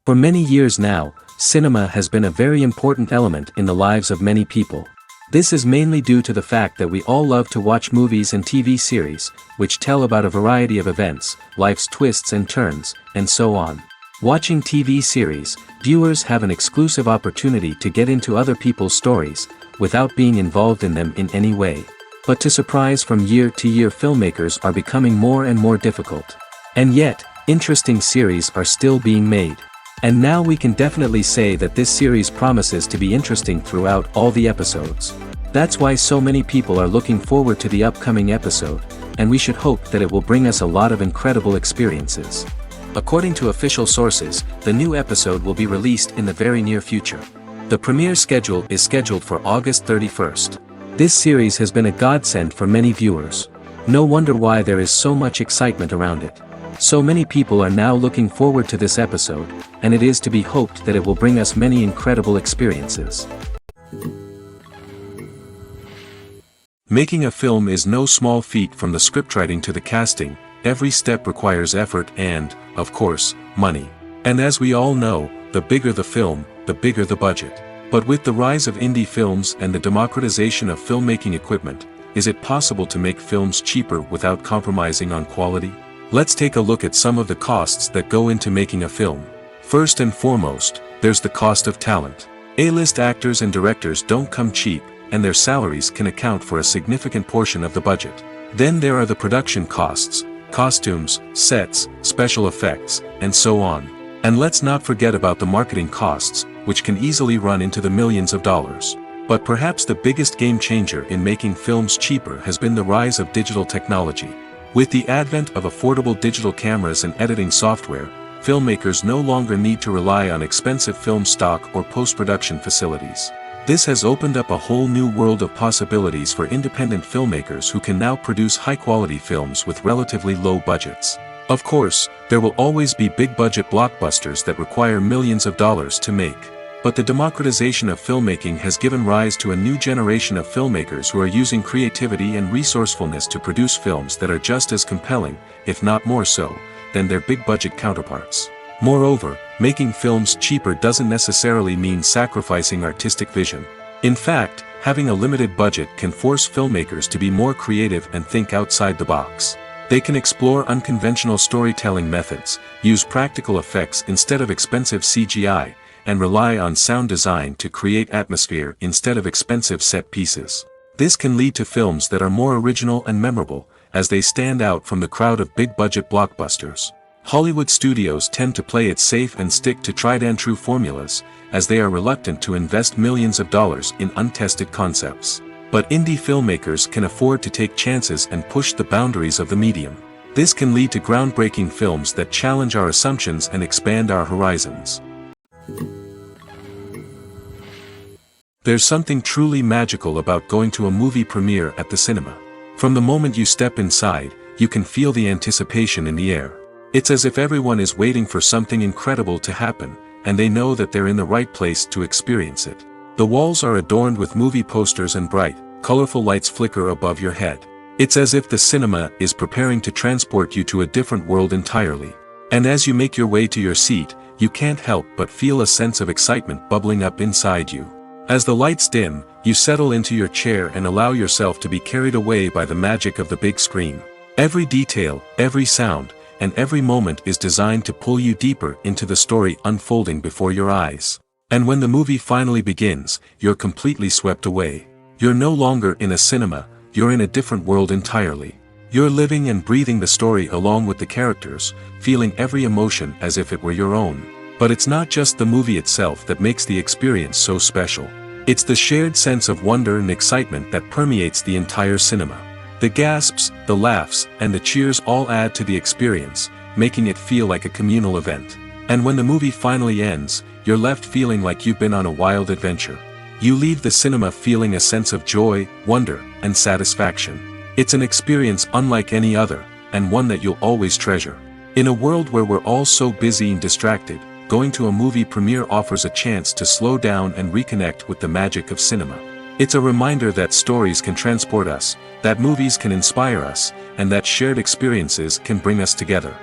For many years now, cinema has been a very important element in the lives of many people. This is mainly due to the fact that we all love to watch movies and TV series, which tell about a variety of events, life's twists and turns, and so on. Watching TV series, viewers have an exclusive opportunity to get into other people's stories, without being involved in them in any way. But to surprise from year to year, filmmakers are becoming more and more difficult. And yet, interesting series are still being made. And now we can definitely say that this series promises to be interesting throughout all the episodes. That's why so many people are looking forward to the upcoming episode, and we should hope that it will bring us a lot of incredible experiences. According to official sources, the new episode will be released in the very near future. The premiere schedule is scheduled for August 31st. This series has been a godsend for many viewers. No wonder why there is so much excitement around it. So many people are now looking forward to this episode, and it is to be hoped that it will bring us many incredible experiences. Making a film is no small feat. From the scriptwriting to the casting, every step requires effort and, of course, money. And as we all know, the bigger the film, the bigger the budget. But with the rise of indie films and the democratization of filmmaking equipment, is it possible to make films cheaper without compromising on quality? Let's take a look at some of the costs that go into making a film. First and foremost, there's the cost of talent. A-list actors and directors don't come cheap, and their salaries can account for a significant portion of the budget. Then there are the production costs, costumes, sets, special effects, and so on. And let's not forget about the marketing costs, which can easily run into the millions of dollars. But perhaps the biggest game changer in making films cheaper has been the rise of digital technology. With the advent of affordable digital cameras and editing software, filmmakers no longer need to rely on expensive film stock or post-production facilities. This has opened up a whole new world of possibilities for independent filmmakers who can now produce high-quality films with relatively low budgets. Of course, there will always be big-budget blockbusters that require millions of dollars to make. But the democratization of filmmaking has given rise to a new generation of filmmakers who are using creativity and resourcefulness to produce films that are just as compelling, if not more so, than their big-budget counterparts. Moreover, making films cheaper doesn't necessarily mean sacrificing artistic vision. In fact, having a limited budget can force filmmakers to be more creative and think outside the box. They can explore unconventional storytelling methods, use practical effects instead of expensive CGI, and rely on sound design to create atmosphere instead of expensive set pieces. This can lead to films that are more original and memorable, as they stand out from the crowd of big-budget blockbusters. Hollywood studios tend to play it safe and stick to tried-and-true formulas, as they are reluctant to invest millions of dollars in untested concepts. But indie filmmakers can afford to take chances and push the boundaries of the medium. This can lead to groundbreaking films that challenge our assumptions and expand our horizons. There's something truly magical about going to a movie premiere at the cinema. From the moment you step inside, you can feel the anticipation in the air. It's as if everyone is waiting for something incredible to happen, and they know that they're in the right place to experience it. The walls are adorned with movie posters and bright, colorful lights flicker above your head. It's as if the cinema is preparing to transport you to a different world entirely. And as you make your way to your seat, you can't help but feel a sense of excitement bubbling up inside you. As the lights dim, you settle into your chair and allow yourself to be carried away by the magic of the big screen. Every detail, every sound, and every moment is designed to pull you deeper into the story unfolding before your eyes. And when the movie finally begins, you're completely swept away. You're no longer in a cinema, you're in a different world entirely. You're living and breathing the story along with the characters, feeling every emotion as if it were your own. But it's not just the movie itself that makes the experience so special. It's the shared sense of wonder and excitement that permeates the entire cinema. The gasps, the laughs, and the cheers all add to the experience, making it feel like a communal event. And when the movie finally ends, you're left feeling like you've been on a wild adventure. You leave the cinema feeling a sense of joy, wonder, and satisfaction. It's an experience unlike any other, and one that you'll always treasure. In a world where we're all so busy and distracted, going to a movie premiere offers a chance to slow down and reconnect with the magic of cinema. It's a reminder that stories can transport us, that movies can inspire us, and that shared experiences can bring us together.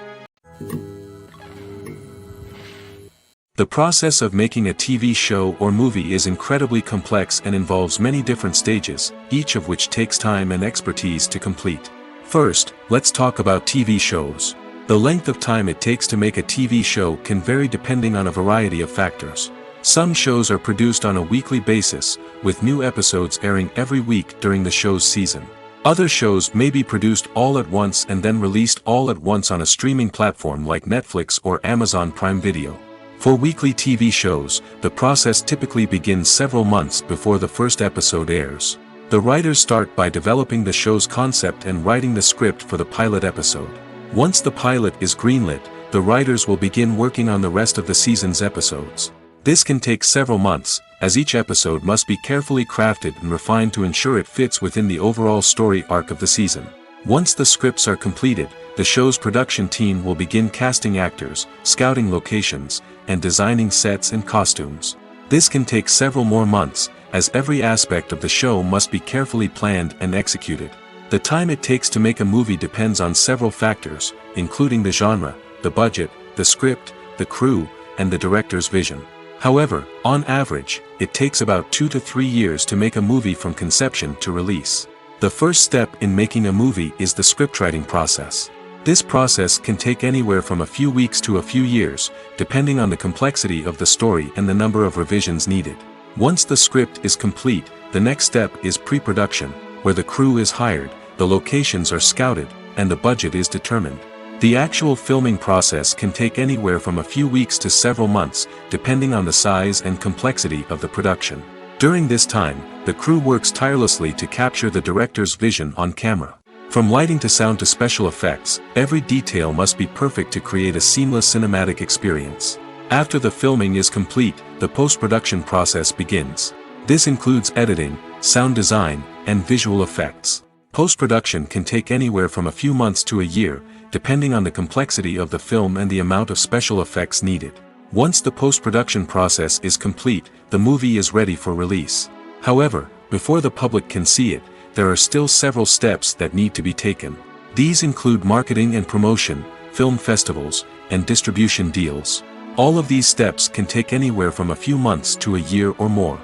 The process of making a TV show or movie is incredibly complex and involves many different stages, each of which takes time and expertise to complete. First, let's talk about TV shows. The length of time it takes to make a TV show can vary depending on a variety of factors. Some shows are produced on a weekly basis, with new episodes airing every week during the show's season. Other shows may be produced all at once and then released all at once on a streaming platform like Netflix or Amazon Prime Video. For weekly TV shows, the process typically begins several months before the first episode airs. The writers start by developing the show's concept and writing the script for the pilot episode. Once the pilot is greenlit, the writers will begin working on the rest of the season's episodes. This can take several months, as each episode must be carefully crafted and refined to ensure it fits within the overall story arc of the season. Once the scripts are completed, the show's production team will begin casting actors, scouting locations, and designing sets and costumes. This can take several more months, as every aspect of the show must be carefully planned and executed. The time it takes to make a movie depends on several factors, including the genre, the budget, the script, the crew, and the director's vision. However, on average, it takes about 2 to 3 years to make a movie from conception to release. The first step in making a movie is the scriptwriting process. This process can take anywhere from a few weeks to a few years, depending on the complexity of the story and the number of revisions needed. Once the script is complete, the next step is pre-production, where the crew is hired, the locations are scouted, and the budget is determined. The actual filming process can take anywhere from a few weeks to several months, depending on the size and complexity of the production. During this time, the crew works tirelessly to capture the director's vision on camera. From lighting to sound to special effects, every detail must be perfect to create a seamless cinematic experience. After the filming is complete, the post-production process begins. This includes editing, sound design, and visual effects. Post-production can take anywhere from a few months to a year, depending on the complexity of the film and the amount of special effects needed. Once the post-production process is complete, the movie is ready for release. However, before the public can see it, there are still several steps that need to be taken. These include marketing and promotion, film festivals, and distribution deals. All of these steps can take anywhere from a few months to a year or more.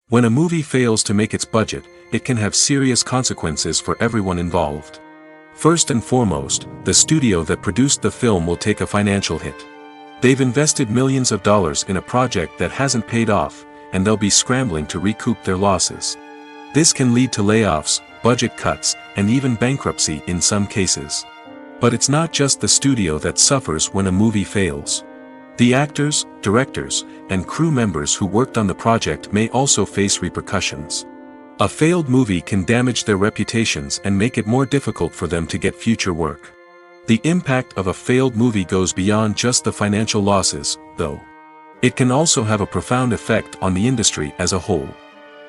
When a movie fails to make its budget, it can have serious consequences for everyone involved. First and foremost, the studio that produced the film will take a financial hit. They've invested millions of dollars in a project that hasn't paid off, and they'll be scrambling to recoup their losses. This can lead to layoffs, budget cuts, and even bankruptcy in some cases. But it's not just the studio that suffers when a movie fails. The actors, directors, and crew members who worked on the project may also face repercussions. A failed movie can damage their reputations and make it more difficult for them to get future work. The impact of a failed movie goes beyond just the financial losses, though. It can also have a profound effect on the industry as a whole.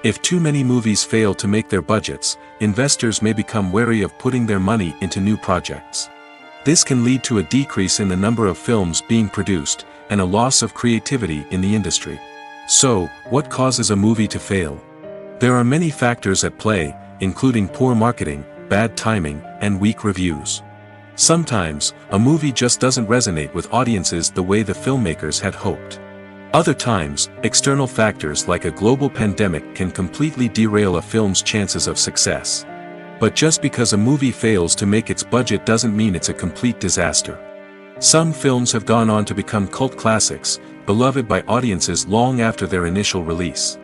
If too many movies fail to make their budgets, investors may become wary of putting their money into new projects. This can lead to a decrease in the number of films being produced, and a loss of creativity in the industry. So, what causes a movie to fail? There are many factors at play, including poor marketing, bad timing, and weak reviews. Sometimes, a movie just doesn't resonate with audiences the way the filmmakers had hoped. Other times, external factors like a global pandemic can completely derail a film's chances of success. But just because a movie fails to make its budget doesn't mean it's a complete disaster. Some films have gone on to become cult classics, beloved by audiences long after their initial release.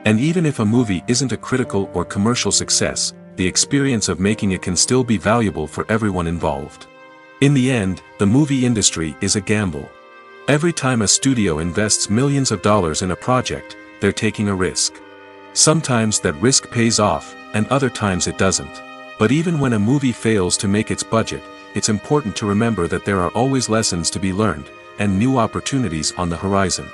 And even if a movie isn't a critical or commercial success, the experience of making it can still be valuable for everyone involved. In the end, the movie industry is a gamble. Every time a studio invests millions of dollars in a project, they're taking a risk. Sometimes that risk pays off, and other times it doesn't. But even when a movie fails to make its budget, it's important to remember that there are always lessons to be learned, and new opportunities on the horizon.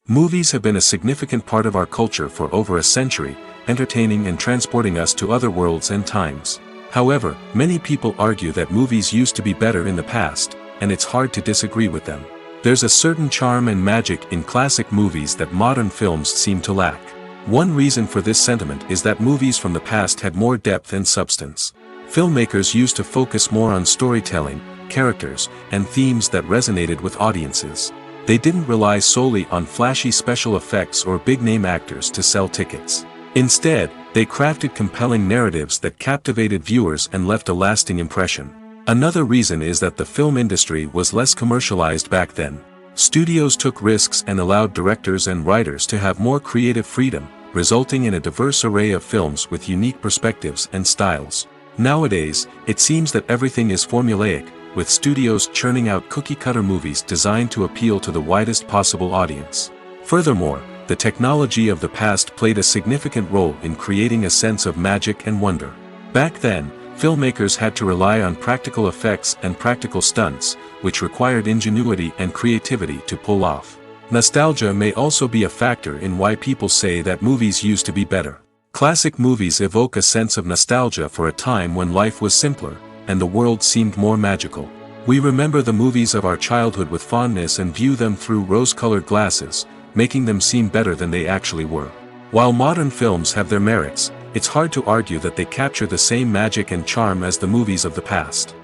Movies have been a significant part of our culture for over a century, entertaining and transporting us to other worlds and times. However, many people argue that movies used to be better in the past, and it's hard to disagree with them. There's a certain charm and magic in classic movies that modern films seem to lack. One reason for this sentiment is that movies from the past had more depth and substance. Filmmakers used to focus more on storytelling, characters, and themes that resonated with audiences. They didn't rely solely on flashy special effects or big-name actors to sell tickets. Instead, they crafted compelling narratives that captivated viewers and left a lasting impression. Another reason is that the film industry was less commercialized back then. Studios took risks and allowed directors and writers to have more creative freedom, resulting in a diverse array of films with unique perspectives and styles. Nowadays, it seems that everything is formulaic, with studios churning out cookie-cutter movies designed to appeal to the widest possible audience. Furthermore, the technology of the past played a significant role in creating a sense of magic and wonder. Back then, filmmakers had to rely on practical effects and practical stunts, which required ingenuity and creativity to pull off. Nostalgia may also be a factor in why people say that movies used to be better. Classic movies evoke a sense of nostalgia for a time when life was simpler, and the world seemed more magical. We remember the movies of our childhood with fondness and view them through rose-colored glasses, making them seem better than they actually were. While modern films have their merits, it's hard to argue that they capture the same magic and charm as the movies of the past.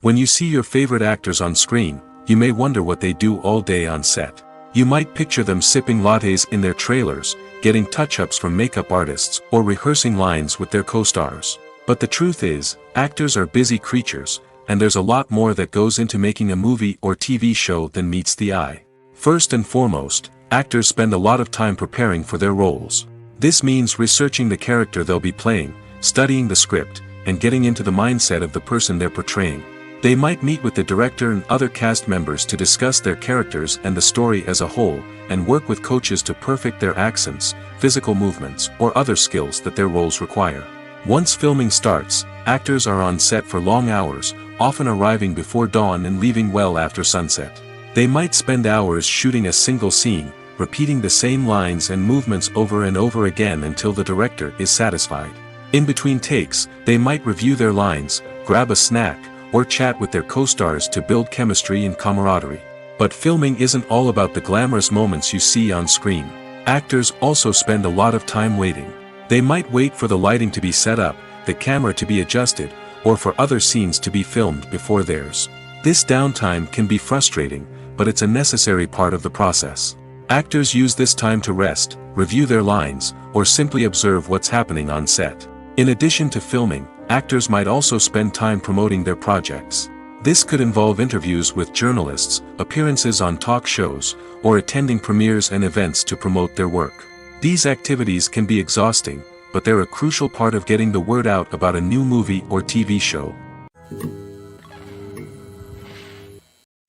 When you see your favorite actors on screen, you may wonder what they do all day on set. You might picture them sipping lattes in their trailers, getting touch-ups from makeup artists, or rehearsing lines with their co-stars. But the truth is, actors are busy creatures, and there's a lot more that goes into making a movie or TV show than meets the eye. First and foremost, actors spend a lot of time preparing for their roles. This means researching the character they'll be playing, studying the script, and getting into the mindset of the person they're portraying. They might meet with the director and other cast members to discuss their characters and the story as a whole, and work with coaches to perfect their accents, physical movements, or other skills that their roles require. Once filming starts, actors are on set for long hours, often arriving before dawn and leaving well after sunset. They might spend hours shooting a single scene, repeating the same lines and movements over and over again until the director is satisfied. In between takes, they might review their lines, grab a snack, or chat with their co-stars to build chemistry and camaraderie. But filming isn't all about the glamorous moments you see on screen. Actors also spend a lot of time waiting. They might wait for the lighting to be set up, the camera to be adjusted, or for other scenes to be filmed before theirs. This downtime can be frustrating, but it's a necessary part of the process. Actors use this time to rest, review their lines, or simply observe what's happening on set. In addition to filming, actors might also spend time promoting their projects. This could involve interviews with journalists, appearances on talk shows, or attending premieres and events to promote their work. These activities can be exhausting, but they're a crucial part of getting the word out about a new movie or TV show.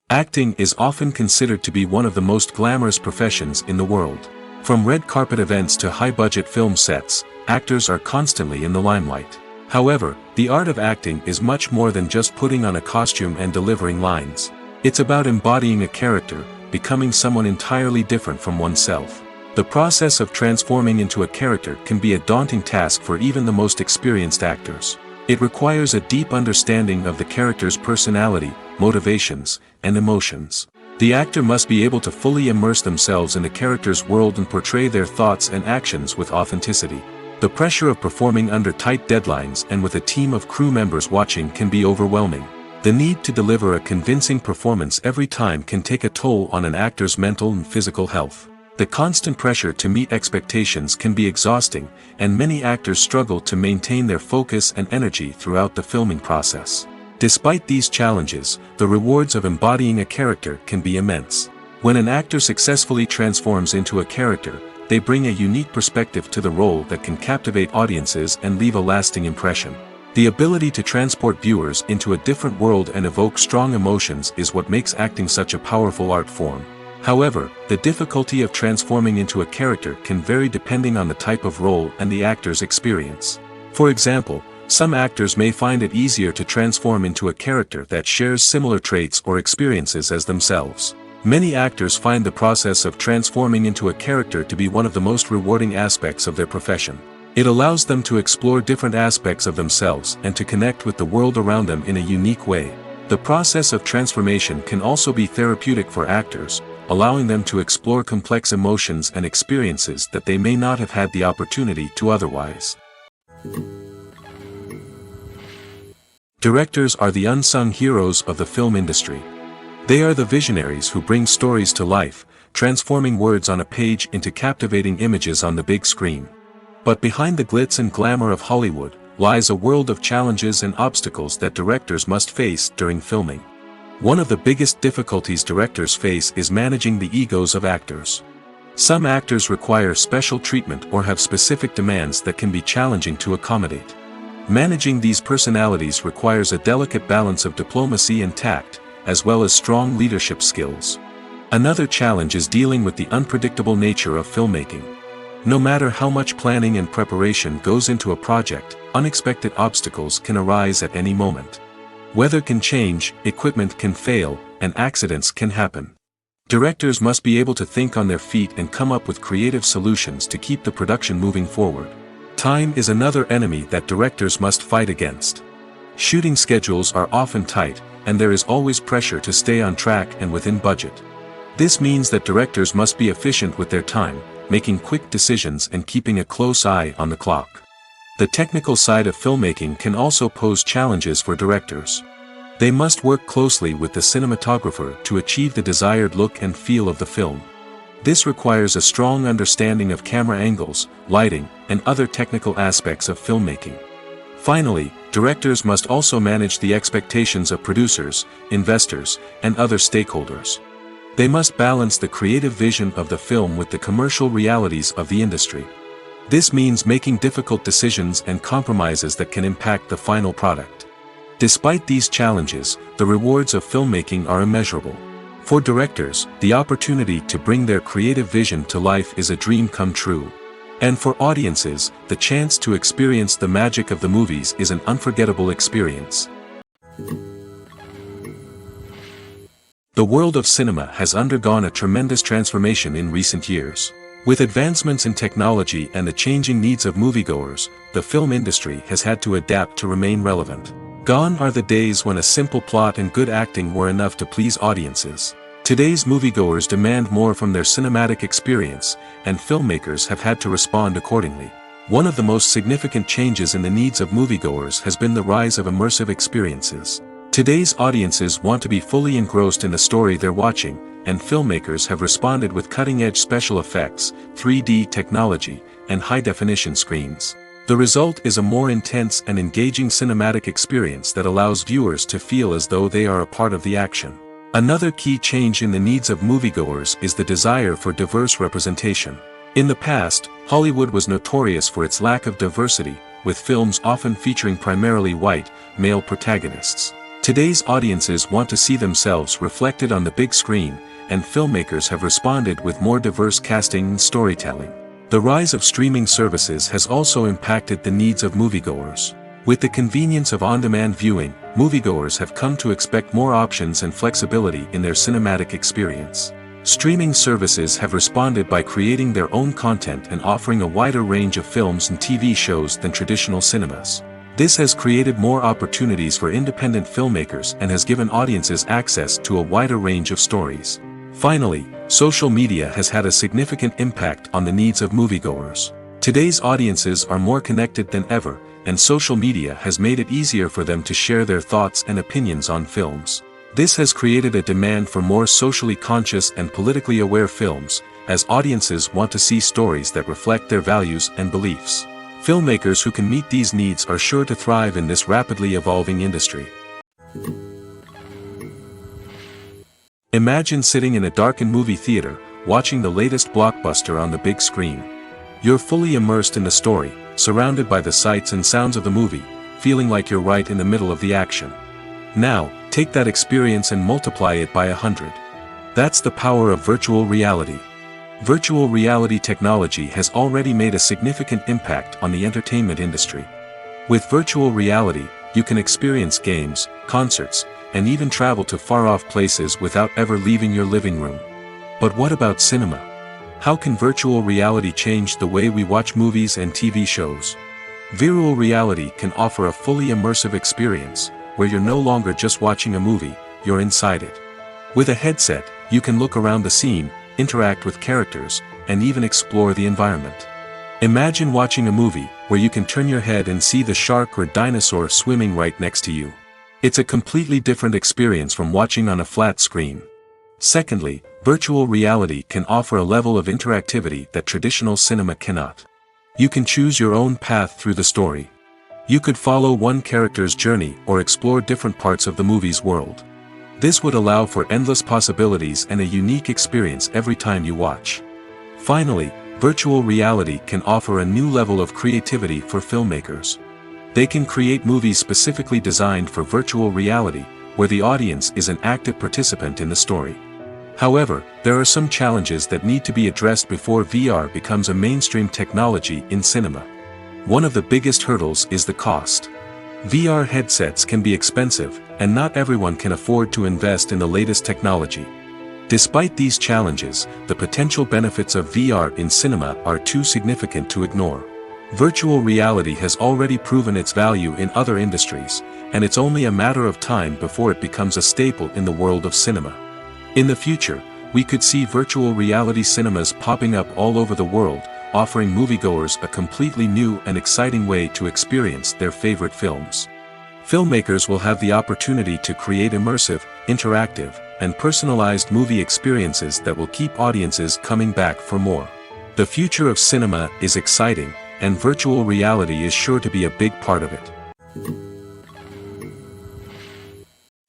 Acting is often considered to be one of the most glamorous professions in the world. From red carpet events to high-budget film sets, actors are constantly in the limelight. However, the art of acting is much more than just putting on a costume and delivering lines. It's about embodying a character, becoming someone entirely different from oneself. The process of transforming into a character can be a daunting task for even the most experienced actors. It requires a deep understanding of the character's personality, motivations, and emotions. The actor must be able to fully immerse themselves in the character's world and portray their thoughts and actions with authenticity. The pressure of performing under tight deadlines and with a team of crew members watching can be overwhelming. The need to deliver a convincing performance every time can take a toll on an actor's mental and physical health. The constant pressure to meet expectations can be exhausting, and many actors struggle to maintain their focus and energy throughout the filming process. Despite these challenges, the rewards of embodying a character can be immense. When an actor successfully transforms into a character, they bring a unique perspective to the role that can captivate audiences and leave a lasting impression. The ability to transport viewers into a different world and evoke strong emotions is what makes acting such a powerful art form. However, the difficulty of transforming into a character can vary depending on the type of role and the actor's experience. For example, some actors may find it easier to transform into a character that shares similar traits or experiences as themselves. Many actors find the process of transforming into a character to be one of the most rewarding aspects of their profession. It allows them to explore different aspects of themselves and to connect with the world around them in a unique way. The process of transformation can also be therapeutic for actors, allowing them to explore complex emotions and experiences that they may not have had the opportunity to otherwise. Directors are the unsung heroes of the film industry. They are the visionaries who bring stories to life, transforming words on a page into captivating images on the big screen. But behind the glitz and glamour of Hollywood lies a world of challenges and obstacles that directors must face during filming. One of the biggest difficulties directors face is managing the egos of actors. Some actors require special treatment or have specific demands that can be challenging to accommodate. Managing these personalities requires a delicate balance of diplomacy and tact, as well as strong leadership skills. Another challenge is dealing with the unpredictable nature of filmmaking. No matter how much planning and preparation goes into a project, unexpected obstacles can arise at any moment. Weather can change, equipment can fail, and accidents can happen. Directors must be able to think on their feet and come up with creative solutions to keep the production moving forward. Time is another enemy that directors must fight against. Shooting schedules are often tight, and there is always pressure to stay on track and within budget. This means that directors must be efficient with their time, making quick decisions and keeping a close eye on the clock. The technical side of filmmaking can also pose challenges for directors. They must work closely with the cinematographer to achieve the desired look and feel of the film. This requires a strong understanding of camera angles, lighting, and other technical aspects of filmmaking. Finally, directors must also manage the expectations of producers, investors, and other stakeholders. They must balance the creative vision of the film with the commercial realities of the industry. This means making difficult decisions and compromises that can impact the final product. Despite these challenges, the rewards of filmmaking are immeasurable. For directors, the opportunity to bring their creative vision to life is a dream come true. And for audiences, the chance to experience the magic of the movies is an unforgettable experience. The world of cinema has undergone a tremendous transformation in recent years. With advancements in technology and the changing needs of moviegoers, the film industry has had to adapt to remain relevant. Gone are the days when a simple plot and good acting were enough to please audiences. Today's moviegoers demand more from their cinematic experience, and filmmakers have had to respond accordingly. One of the most significant changes in the needs of moviegoers has been the rise of immersive experiences. Today's audiences want to be fully engrossed in the story they're watching, and filmmakers have responded with cutting-edge special effects, 3D technology, and high-definition screens. The result is a more intense and engaging cinematic experience that allows viewers to feel as though they are a part of the action. Another key change in the needs of moviegoers is the desire for diverse representation. In the past, Hollywood was notorious for its lack of diversity, with films often featuring primarily white, male protagonists. Today's audiences want to see themselves reflected on the big screen, and filmmakers have responded with more diverse casting and storytelling. The rise of streaming services has also impacted the needs of moviegoers. With the convenience of on-demand viewing, moviegoers have come to expect more options and flexibility in their cinematic experience. Streaming services have responded by creating their own content and offering a wider range of films and TV shows than traditional cinemas. This has created more opportunities for independent filmmakers and has given audiences access to a wider range of stories. Finally, social media has had a significant impact on the needs of moviegoers. Today's audiences are more connected than ever, and social media has made it easier for them to share their thoughts and opinions on films. This has created a demand for more socially conscious and politically aware films, as audiences want to see stories that reflect their values and beliefs. Filmmakers who can meet these needs are sure to thrive in this rapidly evolving industry. Imagine sitting in a darkened movie theater, watching the latest blockbuster on the big screen. You're fully immersed in the story, surrounded by the sights and sounds of the movie, feeling like you're right in the middle of the action. Now, take that experience and multiply it by 100. That's the power of virtual reality. Virtual reality technology has already made a significant impact on the entertainment industry. With virtual reality, you can experience games, concerts, and even travel to far-off places without ever leaving your living room. But what about cinema? How can virtual reality change the way we watch movies and TV shows? Virtual reality can offer a fully immersive experience, where you're no longer just watching a movie, you're inside it. With a headset, you can look around the scene, interact with characters, and even explore the environment. Imagine watching a movie where you can turn your head and see the shark or dinosaur swimming right next to you. It's a completely different experience from watching on a flat screen. Secondly, virtual reality can offer a level of interactivity that traditional cinema cannot. You can choose your own path through the story. You could follow one character's journey or explore different parts of the movie's world. This would allow for endless possibilities and a unique experience every time you watch. Finally, virtual reality can offer a new level of creativity for filmmakers. They can create movies specifically designed for virtual reality, where the audience is an active participant in the story. However, there are some challenges that need to be addressed before VR becomes a mainstream technology in cinema. One of the biggest hurdles is the cost. VR headsets can be expensive, and not everyone can afford to invest in the latest technology. Despite these challenges, the potential benefits of VR in cinema are too significant to ignore. Virtual reality has already proven its value in other industries, and it's only a matter of time before it becomes a staple in the world of cinema. In the future, we could see virtual reality cinemas popping up all over the world, offering moviegoers a completely new and exciting way to experience their favorite films. Filmmakers will have the opportunity to create immersive, interactive, and personalized movie experiences that will keep audiences coming back for more. The future of cinema is exciting, and virtual reality is sure to be a big part of it.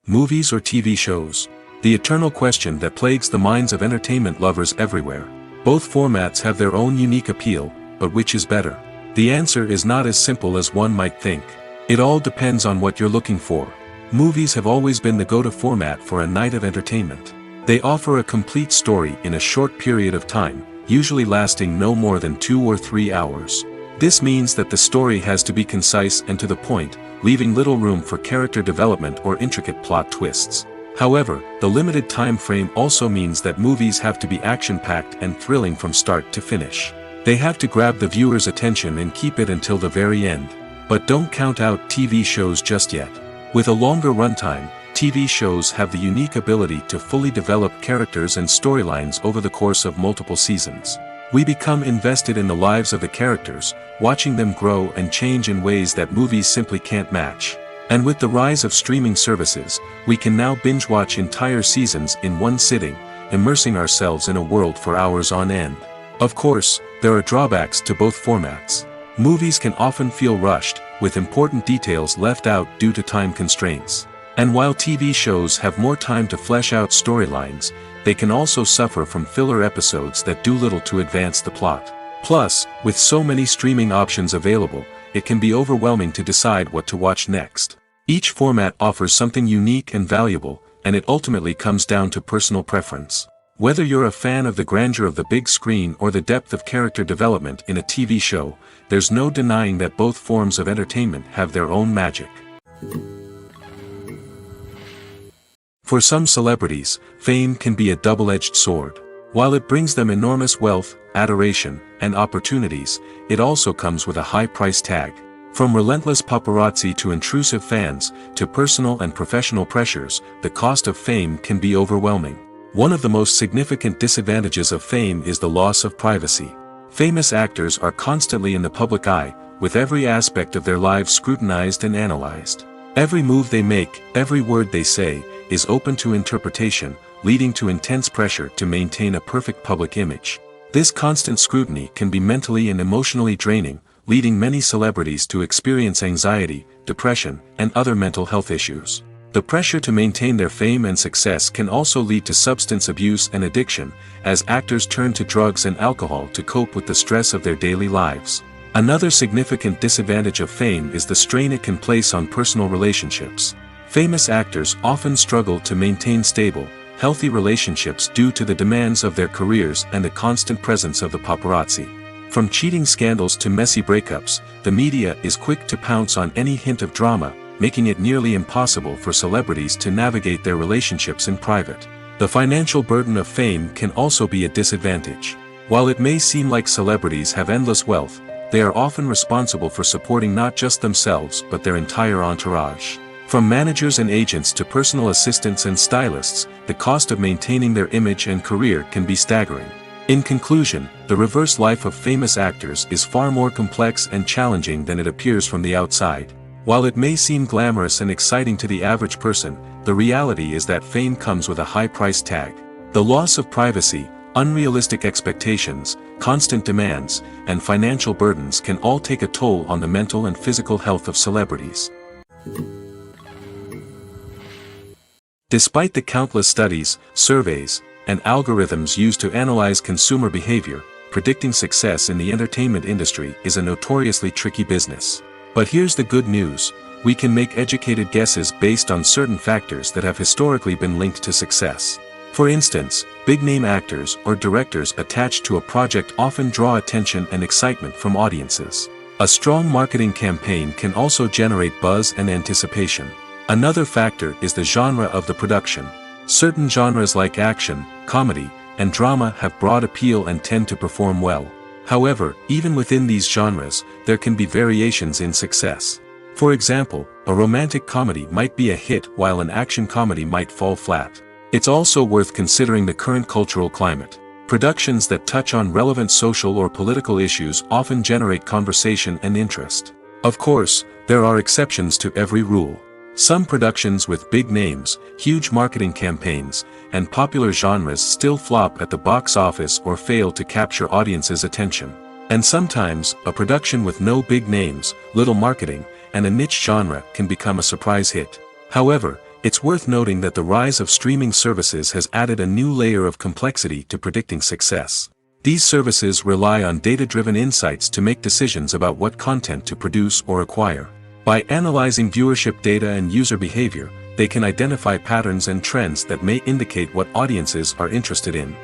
Movies or TV shows? The eternal question that plagues the minds of entertainment lovers everywhere. Both formats have their own unique appeal, but which is better? The answer is not as simple as one might think. It all depends on what you're looking for. Movies have always been the go-to format for a night of entertainment. They offer a complete story in a short period of time, usually lasting no more than 2 or 3 hours. This means that the story has to be concise and to the point, leaving little room for character development or intricate plot twists. However, the limited time frame also means that movies have to be action-packed and thrilling from start to finish. They have to grab the viewer's attention and keep it until the very end. But don't count out TV shows just yet. With a longer runtime, TV shows have the unique ability to fully develop characters and storylines over the course of multiple seasons. We become invested in the lives of the characters, watching them grow and change in ways that movies simply can't match. And with the rise of streaming services, we can now binge-watch entire seasons in one sitting, immersing ourselves in a world for hours on end. Of course, there are drawbacks to both formats. Movies can often feel rushed, with important details left out due to time constraints. And while TV shows have more time to flesh out storylines, they can also suffer from filler episodes that do little to advance the plot. Plus, with so many streaming options available, it can be overwhelming to decide what to watch next. Each format offers something unique and valuable, and it ultimately comes down to personal preference. Whether you're a fan of the grandeur of the big screen or the depth of character development in a TV show, there's no denying that both forms of entertainment have their own magic. For some celebrities, fame can be a double-edged sword. While it brings them enormous wealth, adoration, and opportunities, it also comes with a high price tag. From relentless paparazzi to intrusive fans, to personal and professional pressures, the cost of fame can be overwhelming. One of the most significant disadvantages of fame is the loss of privacy. Famous actors are constantly in the public eye, with every aspect of their lives scrutinized and analyzed. Every move they make, every word they say, is open to interpretation, leading to intense pressure to maintain a perfect public image. This constant scrutiny can be mentally and emotionally draining, leading many celebrities to experience anxiety, depression, and other mental health issues. The pressure to maintain their fame and success can also lead to substance abuse and addiction, as actors turn to drugs and alcohol to cope with the stress of their daily lives. Another significant disadvantage of fame is the strain it can place on personal relationships. Famous actors often struggle to maintain stable, healthy relationships due to the demands of their careers and the constant presence of the paparazzi. From cheating scandals to messy breakups, the media is quick to pounce on any hint of drama, making it nearly impossible for celebrities to navigate their relationships in private. The financial burden of fame can also be a disadvantage. While it may seem like celebrities have endless wealth, they are often responsible for supporting not just themselves but their entire entourage. From managers and agents to personal assistants and stylists, the cost of maintaining their image and career can be staggering. In conclusion, the reverse life of famous actors is far more complex and challenging than it appears from the outside. While it may seem glamorous and exciting to the average person, the reality is that fame comes with a high price tag. The loss of privacy, unrealistic expectations, constant demands, and financial burdens can all take a toll on the mental and physical health of celebrities. Despite the countless studies, surveys, and algorithms used to analyze consumer behavior, predicting success in the entertainment industry is a notoriously tricky business. But here's the good news: we can make educated guesses based on certain factors that have historically been linked to success. For instance, big-name actors or directors attached to a project often draw attention and excitement from audiences. A strong marketing campaign can also generate buzz and anticipation. Another factor is the genre of the production. Certain genres like action, comedy, and drama have broad appeal and tend to perform well. However, even within these genres, there can be variations in success. For example, a romantic comedy might be a hit while an action comedy might fall flat. It's also worth considering the current cultural climate. Productions that touch on relevant social or political issues often generate conversation and interest. Of course, there are exceptions to every rule. Some productions with big names, huge marketing campaigns, and popular genres still flop at the box office or fail to capture audiences' attention. And sometimes, a production with no big names, little marketing, and a niche genre can become a surprise hit. However, it's worth noting that the rise of streaming services has added a new layer of complexity to predicting success. These services rely on data-driven insights to make decisions about what content to produce or acquire. By analyzing viewership data and user behavior, they can identify patterns and trends that may indicate what audiences are interested in.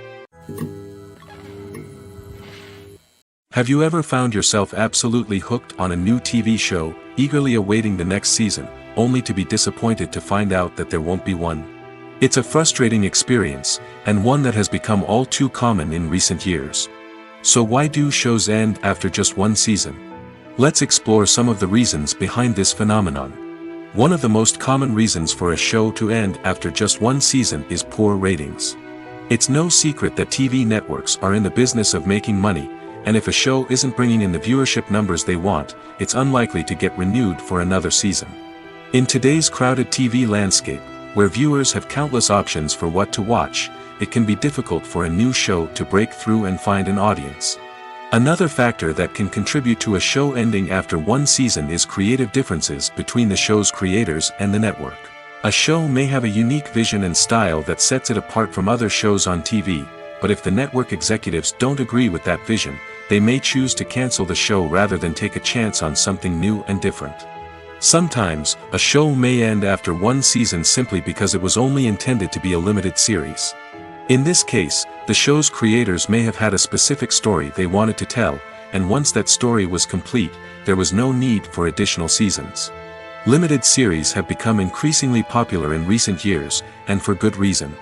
Have you ever found yourself absolutely hooked on a new TV show, eagerly awaiting the next season, only to be disappointed to find out that there won't be one? It's a frustrating experience, and one that has become all too common in recent years. So why do shows end after just one season? Let's explore some of the reasons behind this phenomenon. One of the most common reasons for a show to end after just one season is poor ratings. It's no secret that TV networks are in the business of making money, and if a show isn't bringing in the viewership numbers they want, it's unlikely to get renewed for another season. In today's crowded TV landscape, where viewers have countless options for what to watch, it can be difficult for a new show to break through and find an audience. Another factor that can contribute to a show ending after one season is creative differences between the show's creators and the network. A show may have a unique vision and style that sets it apart from other shows on TV, but if the network executives don't agree with that vision, they may choose to cancel the show rather than take a chance on something new and different. Sometimes, a show may end after one season simply because it was only intended to be a limited series. In this case, the show's creators may have had a specific story they wanted to tell, and once that story was complete, there was no need for additional seasons. Limited series have become increasingly popular in recent years, and for good reason.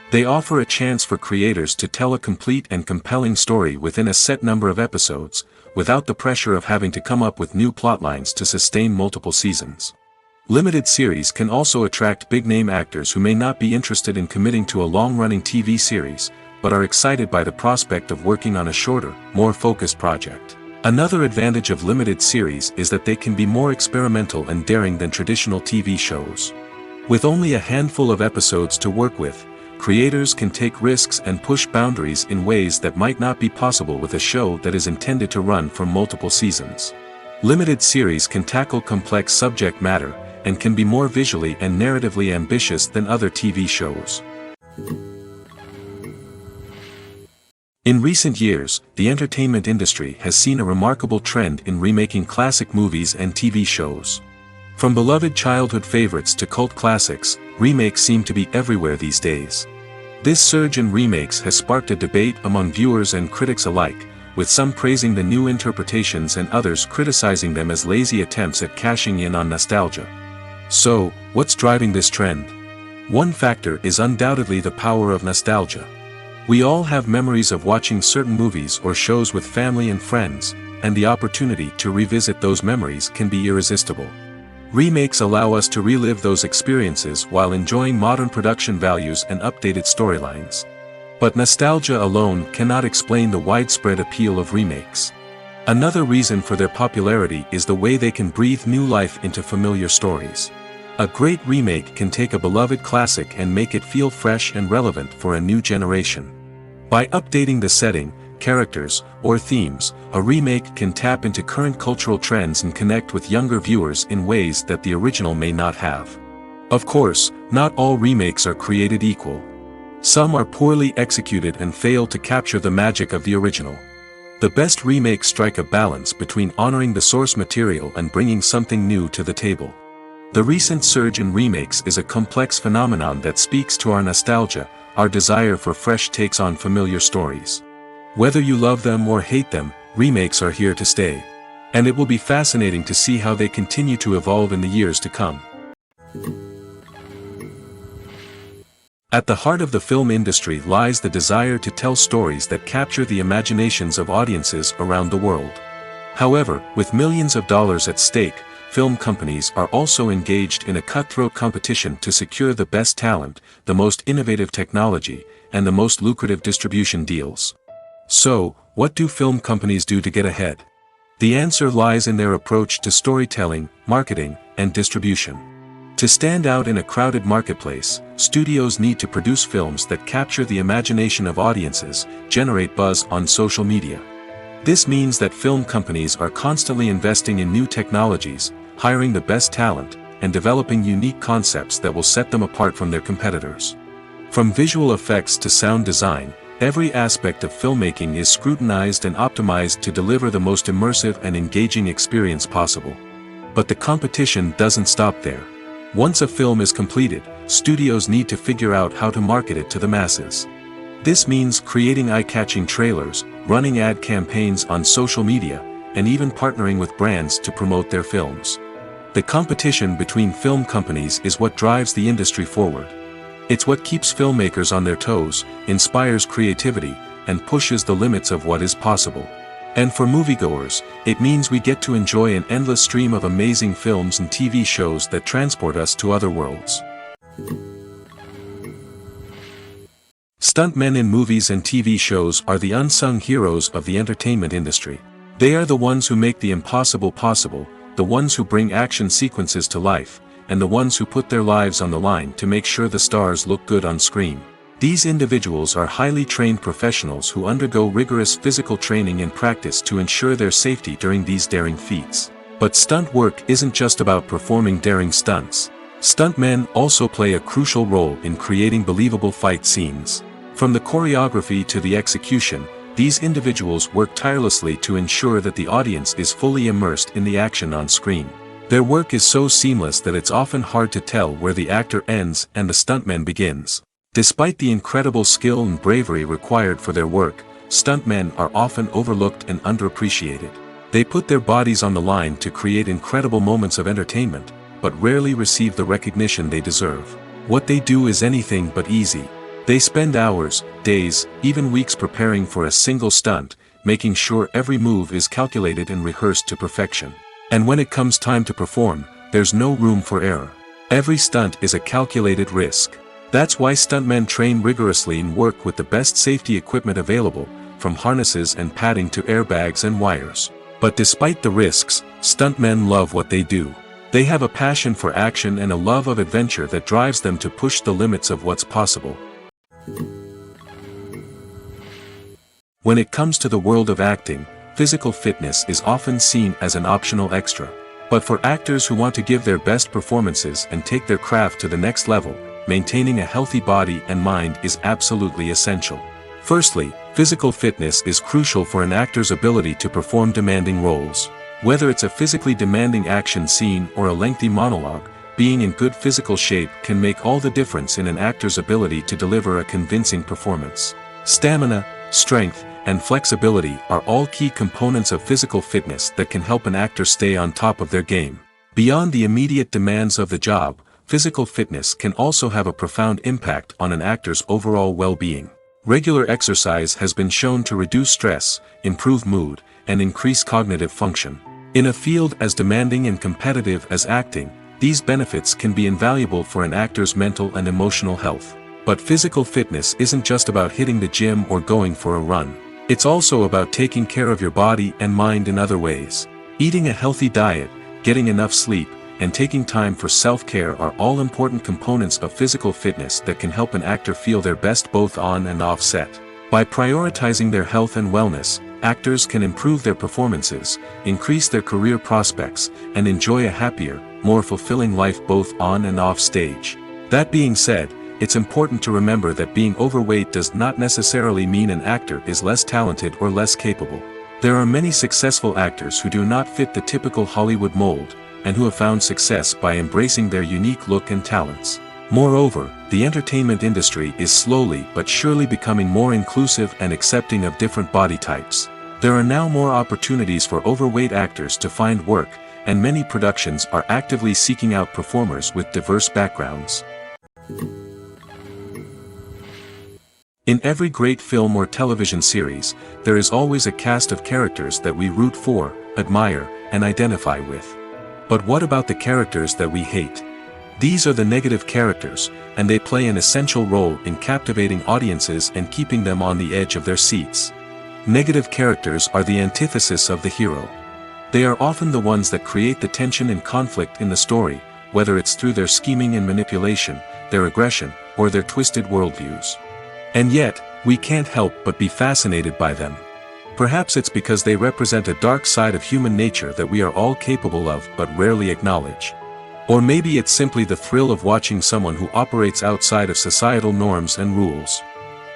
They offer a chance for creators to tell a complete and compelling story within a set number of episodes, without the pressure of having to come up with new plotlines to sustain multiple seasons. Limited series can also attract big-name actors who may not be interested in committing to a long-running TV series, but are excited by the prospect of working on a shorter, more focused project. Another advantage of limited series is that they can be more experimental and daring than traditional TV shows. With only a handful of episodes to work with, creators can take risks and push boundaries in ways that might not be possible with a show that is intended to run for multiple seasons. Limited series can tackle complex subject matter, and can be more visually and narratively ambitious than other TV shows. In recent years, the entertainment industry has seen a remarkable trend in remaking classic movies and TV shows. From beloved childhood favorites to cult classics, remakes seem to be everywhere these days. This surge in remakes has sparked a debate among viewers and critics alike, with some praising the new interpretations and others criticizing them as lazy attempts at cashing in on nostalgia. So, what's driving this trend? One factor is undoubtedly the power of nostalgia. We all have memories of watching certain movies or shows with family and friends, and the opportunity to revisit those memories can be irresistible. Remakes allow us to relive those experiences while enjoying modern production values and updated storylines. But nostalgia alone cannot explain the widespread appeal of remakes. Another reason for their popularity is the way they can breathe new life into familiar stories. A great remake can take a beloved classic and make it feel fresh and relevant for a new generation. By updating the setting, characters, or themes, a remake can tap into current cultural trends and connect with younger viewers in ways that the original may not have. Of course, not all remakes are created equal. Some are poorly executed and fail to capture the magic of the original. The best remakes strike a balance between honoring the source material and bringing something new to the table. The recent surge in remakes is a complex phenomenon that speaks to our nostalgia, our desire for fresh takes on familiar stories. Whether you love them or hate them, remakes are here to stay. And it will be fascinating to see how they continue to evolve in the years to come. At the heart of the film industry lies the desire to tell stories that capture the imaginations of audiences around the world. However, with millions of dollars at stake, film companies are also engaged in a cutthroat competition to secure the best talent, the most innovative technology, and the most lucrative distribution deals. So, what do film companies do to get ahead? The answer lies in their approach to storytelling, marketing, and distribution. To stand out in a crowded marketplace, studios need to produce films that capture the imagination of audiences, generate buzz on social media. This means that film companies are constantly investing in new technologies, hiring the best talent, and developing unique concepts that will set them apart from their competitors. From visual effects to sound design, every aspect of filmmaking is scrutinized and optimized to deliver the most immersive and engaging experience possible. But the competition doesn't stop there. Once a film is completed, studios need to figure out how to market it to the masses. This means creating eye-catching trailers, running ad campaigns on social media, and even partnering with brands to promote their films. The competition between film companies is what drives the industry forward. It's what keeps filmmakers on their toes, inspires creativity, and pushes the limits of what is possible. And for moviegoers, it means we get to enjoy an endless stream of amazing films and TV shows that transport us to other worlds. Stuntmen in movies and TV shows are the unsung heroes of the entertainment industry. They are the ones who make the impossible possible, the ones who bring action sequences to life, and the ones who put their lives on the line to make sure the stars look good on screen. These individuals are highly trained professionals who undergo rigorous physical training and practice to ensure their safety during these daring feats. But stunt work isn't just about performing daring stunts. Stuntmen also play a crucial role in creating believable fight scenes. From the choreography to the execution, these individuals work tirelessly to ensure that the audience is fully immersed in the action on screen. Their work is so seamless that it's often hard to tell where the actor ends and the stuntman begins. Despite the incredible skill and bravery required for their work, stuntmen are often overlooked and underappreciated. They put their bodies on the line to create incredible moments of entertainment, but rarely receive the recognition they deserve. What they do is anything but easy. They spend hours, days, even weeks preparing for a single stunt, making sure every move is calculated and rehearsed to perfection. And when it comes time to perform, there's no room for error. Every stunt is a calculated risk. That's why stuntmen train rigorously and work with the best safety equipment available, from harnesses and padding to airbags and wires. But despite the risks, stuntmen love what they do. They have a passion for action and a love of adventure that drives them to push the limits of what's possible. When it comes to the world of acting, physical fitness is often seen as an optional extra. But for actors who want to give their best performances and take their craft to the next level, maintaining a healthy body and mind is absolutely essential. Firstly, physical fitness is crucial for an actor's ability to perform demanding roles. Whether it's a physically demanding action scene or a lengthy monologue, being in good physical shape can make all the difference in an actor's ability to deliver a convincing performance. Stamina, strength, and flexibility are all key components of physical fitness that can help an actor stay on top of their game. Beyond the immediate demands of the job, physical fitness can also have a profound impact on an actor's overall well-being. Regular exercise has been shown to reduce stress, improve mood, and increase cognitive function. In a field as demanding and competitive as acting, these benefits can be invaluable for an actor's mental and emotional health. But physical fitness isn't just about hitting the gym or going for a run. It's also about taking care of your body and mind in other ways. Eating a healthy diet, getting enough sleep, and taking time for self-care are all important components of physical fitness that can help an actor feel their best both on and off set. By prioritizing their health and wellness, actors can improve their performances, increase their career prospects, and enjoy a happier, more fulfilling life both on and off stage. That being said, it's important to remember that being overweight does not necessarily mean an actor is less talented or less capable. There are many successful actors who do not fit the typical Hollywood mold, and who have found success by embracing their unique look and talents. Moreover, the entertainment industry is slowly but surely becoming more inclusive and accepting of different body types. There are now more opportunities for overweight actors to find work, and many productions are actively seeking out performers with diverse backgrounds. In every great film or television series, there is always a cast of characters that we root for, admire, and identify with. But what about the characters that we hate? These are the negative characters, and they play an essential role in captivating audiences and keeping them on the edge of their seats. Negative characters are the antithesis of the hero. They are often the ones that create the tension and conflict in the story, whether it's through their scheming and manipulation, their aggression, or their twisted worldviews. And yet, we can't help but be fascinated by them. Perhaps it's because they represent a dark side of human nature that we are all capable of but rarely acknowledge. Or maybe it's simply the thrill of watching someone who operates outside of societal norms and rules.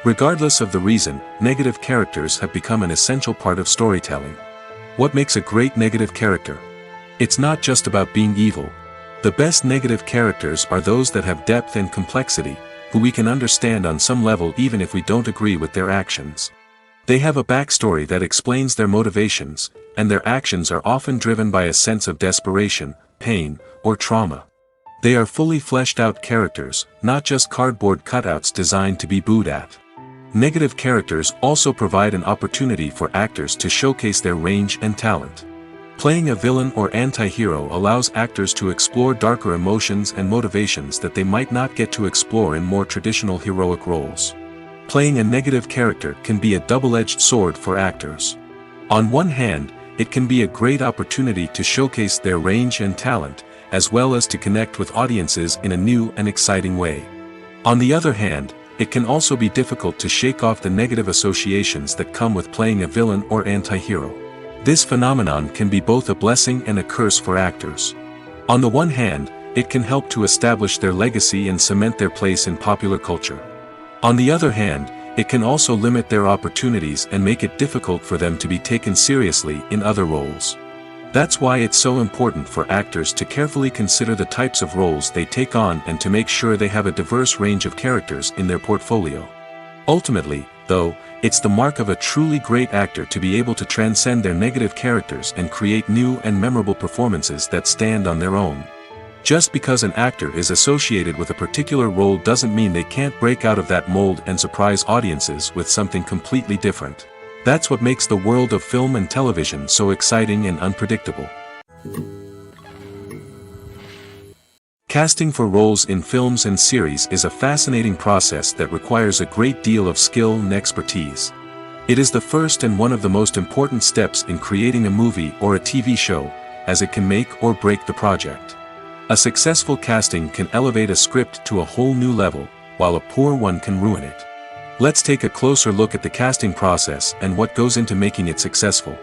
Regardless of the reason, negative characters have become an essential part of storytelling. What makes a great negative character? It's not just about being evil. The best negative characters are those that have depth and complexity, who we can understand on some level even if we don't agree with their actions. They have a backstory that explains their motivations, and their actions are often driven by a sense of desperation, pain, or trauma. They are fully fleshed out characters, not just cardboard cutouts designed to be booed at. Negative characters also provide an opportunity for actors to showcase their range and talent. Playing a villain or anti-hero allows actors to explore darker emotions and motivations that they might not get to explore in more traditional heroic roles. Playing a negative character can be a double-edged sword for actors. On one hand, it can be a great opportunity to showcase their range and talent, as well as to connect with audiences in a new and exciting way. On the other hand, it can also be difficult to shake off the negative associations that come with playing a villain or anti-hero. This phenomenon can be both a blessing and a curse for actors. On the one hand, it can help to establish their legacy and cement their place in popular culture. On the other hand, it can also limit their opportunities and make it difficult for them to be taken seriously in other roles. That's why it's so important for actors to carefully consider the types of roles they take on and to make sure they have a diverse range of characters in their portfolio. Ultimately, though, it's the mark of a truly great actor to be able to transcend their negative characters and create new and memorable performances that stand on their own. Just because an actor is associated with a particular role doesn't mean they can't break out of that mold and surprise audiences with something completely different. That's what makes the world of film and television so exciting and unpredictable. Casting for roles in films and series is a fascinating process that requires a great deal of skill and expertise. It is the first and one of the most important steps in creating a movie or a TV show, as it can make or break the project. A successful casting can elevate a script to a whole new level, while a poor one can ruin it. Let's take a closer look at the casting process and what goes into making it successful.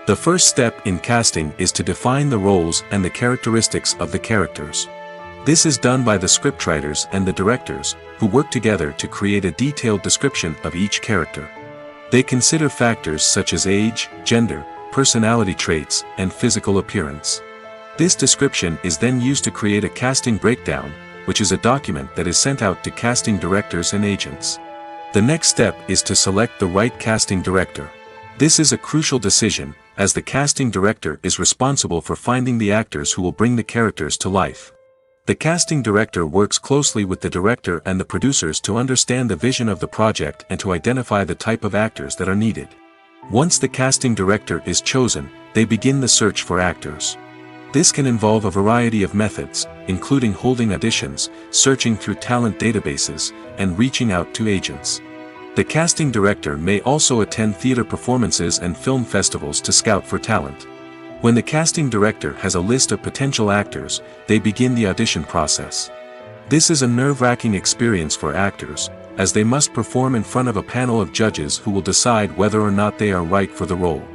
The first step in casting is to define the roles and the characteristics of the characters. This is done by the scriptwriters and the directors, who work together to create a detailed description of each character. They consider factors such as age, gender, personality traits, and physical appearance. This description is then used to create a casting breakdown, which is a document that is sent out to casting directors and agents. The next step is to select the right casting director. This is a crucial decision, as the casting director is responsible for finding the actors who will bring the characters to life. The casting director works closely with the director and the producers to understand the vision of the project and to identify the type of actors that are needed. Once the casting director is chosen, they begin the search for actors. This can involve a variety of methods, including holding auditions, searching through talent databases, and reaching out to agents. The casting director may also attend theater performances and film festivals to scout for talent. When the casting director has a list of potential actors, they begin the audition process. This is a nerve-wracking experience for actors, as they must perform in front of a panel of judges who will decide whether or not they are right for the role.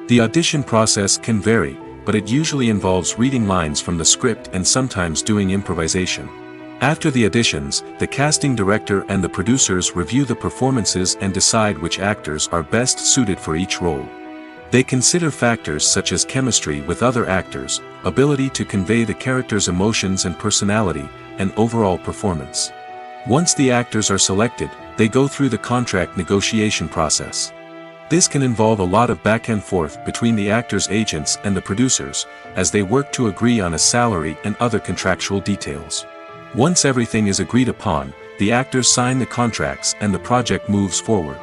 The audition process can vary, but it usually involves reading lines from the script and sometimes doing improvisation. After the auditions, the casting director and the producers review the performances and decide which actors are best suited for each role. They consider factors such as chemistry with other actors, ability to convey the character's emotions and personality, and overall performance. Once the actors are selected, they go through the contract negotiation process. This can involve a lot of back and forth between the actors' agents and the producers, as they work to agree on a salary and other contractual details. Once everything is agreed upon, the actors sign the contracts and the project moves forward.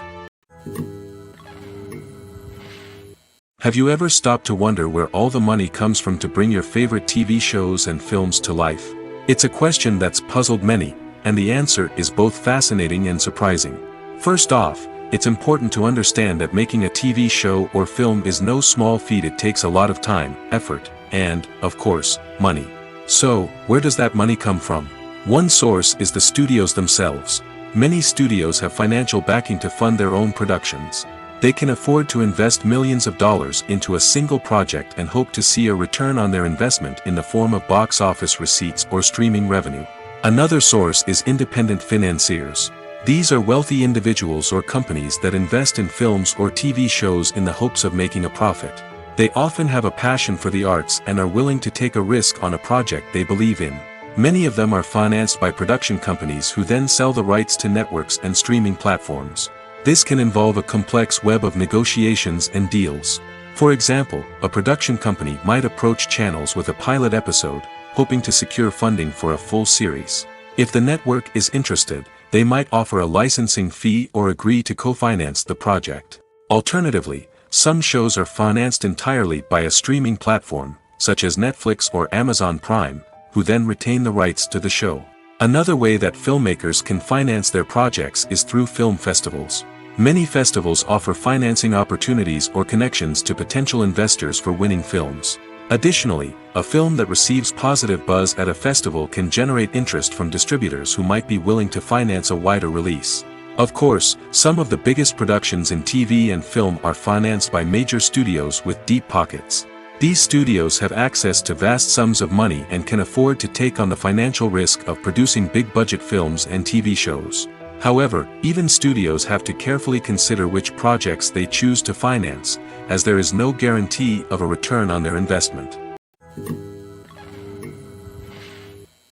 Have you ever stopped to wonder where all the money comes from to bring your favorite TV shows and films to life? It's a question that's puzzled many, and the answer is both fascinating and surprising. First off, it's important to understand that making a TV show or film is no small feat. It takes a lot of time, effort, and, of course, money. So, where does that money come from? One source is the studios themselves. Many studios have financial backing to fund their own productions. They can afford to invest millions of dollars into a single project and hope to see a return on their investment in the form of box office receipts or streaming revenue. Another source is independent financiers. These are wealthy individuals or companies that invest in films or TV shows in the hopes of making a profit. They often have a passion for the arts and are willing to take a risk on a project they believe in. Many of them are financed by production companies who then sell the rights to networks and streaming platforms. This can involve a complex web of negotiations and deals. For example, a production company might approach channels with a pilot episode, hoping to secure funding for a full series. If the network is interested, they might offer a licensing fee or agree to co-finance the project. Alternatively, some shows are financed entirely by a streaming platform, such as Netflix or Amazon Prime, who then retain the rights to the show. Another way that filmmakers can finance their projects is through film festivals. Many festivals offer financing opportunities or connections to potential investors for winning films. Additionally, a film that receives positive buzz at a festival can generate interest from distributors who might be willing to finance a wider release. Of course, some of the biggest productions in TV and film are financed by major studios with deep pockets. These studios have access to vast sums of money and can afford to take on the financial risk of producing big-budget films and TV shows. However, even studios have to carefully consider which projects they choose to finance, as there is no guarantee of a return on their investment.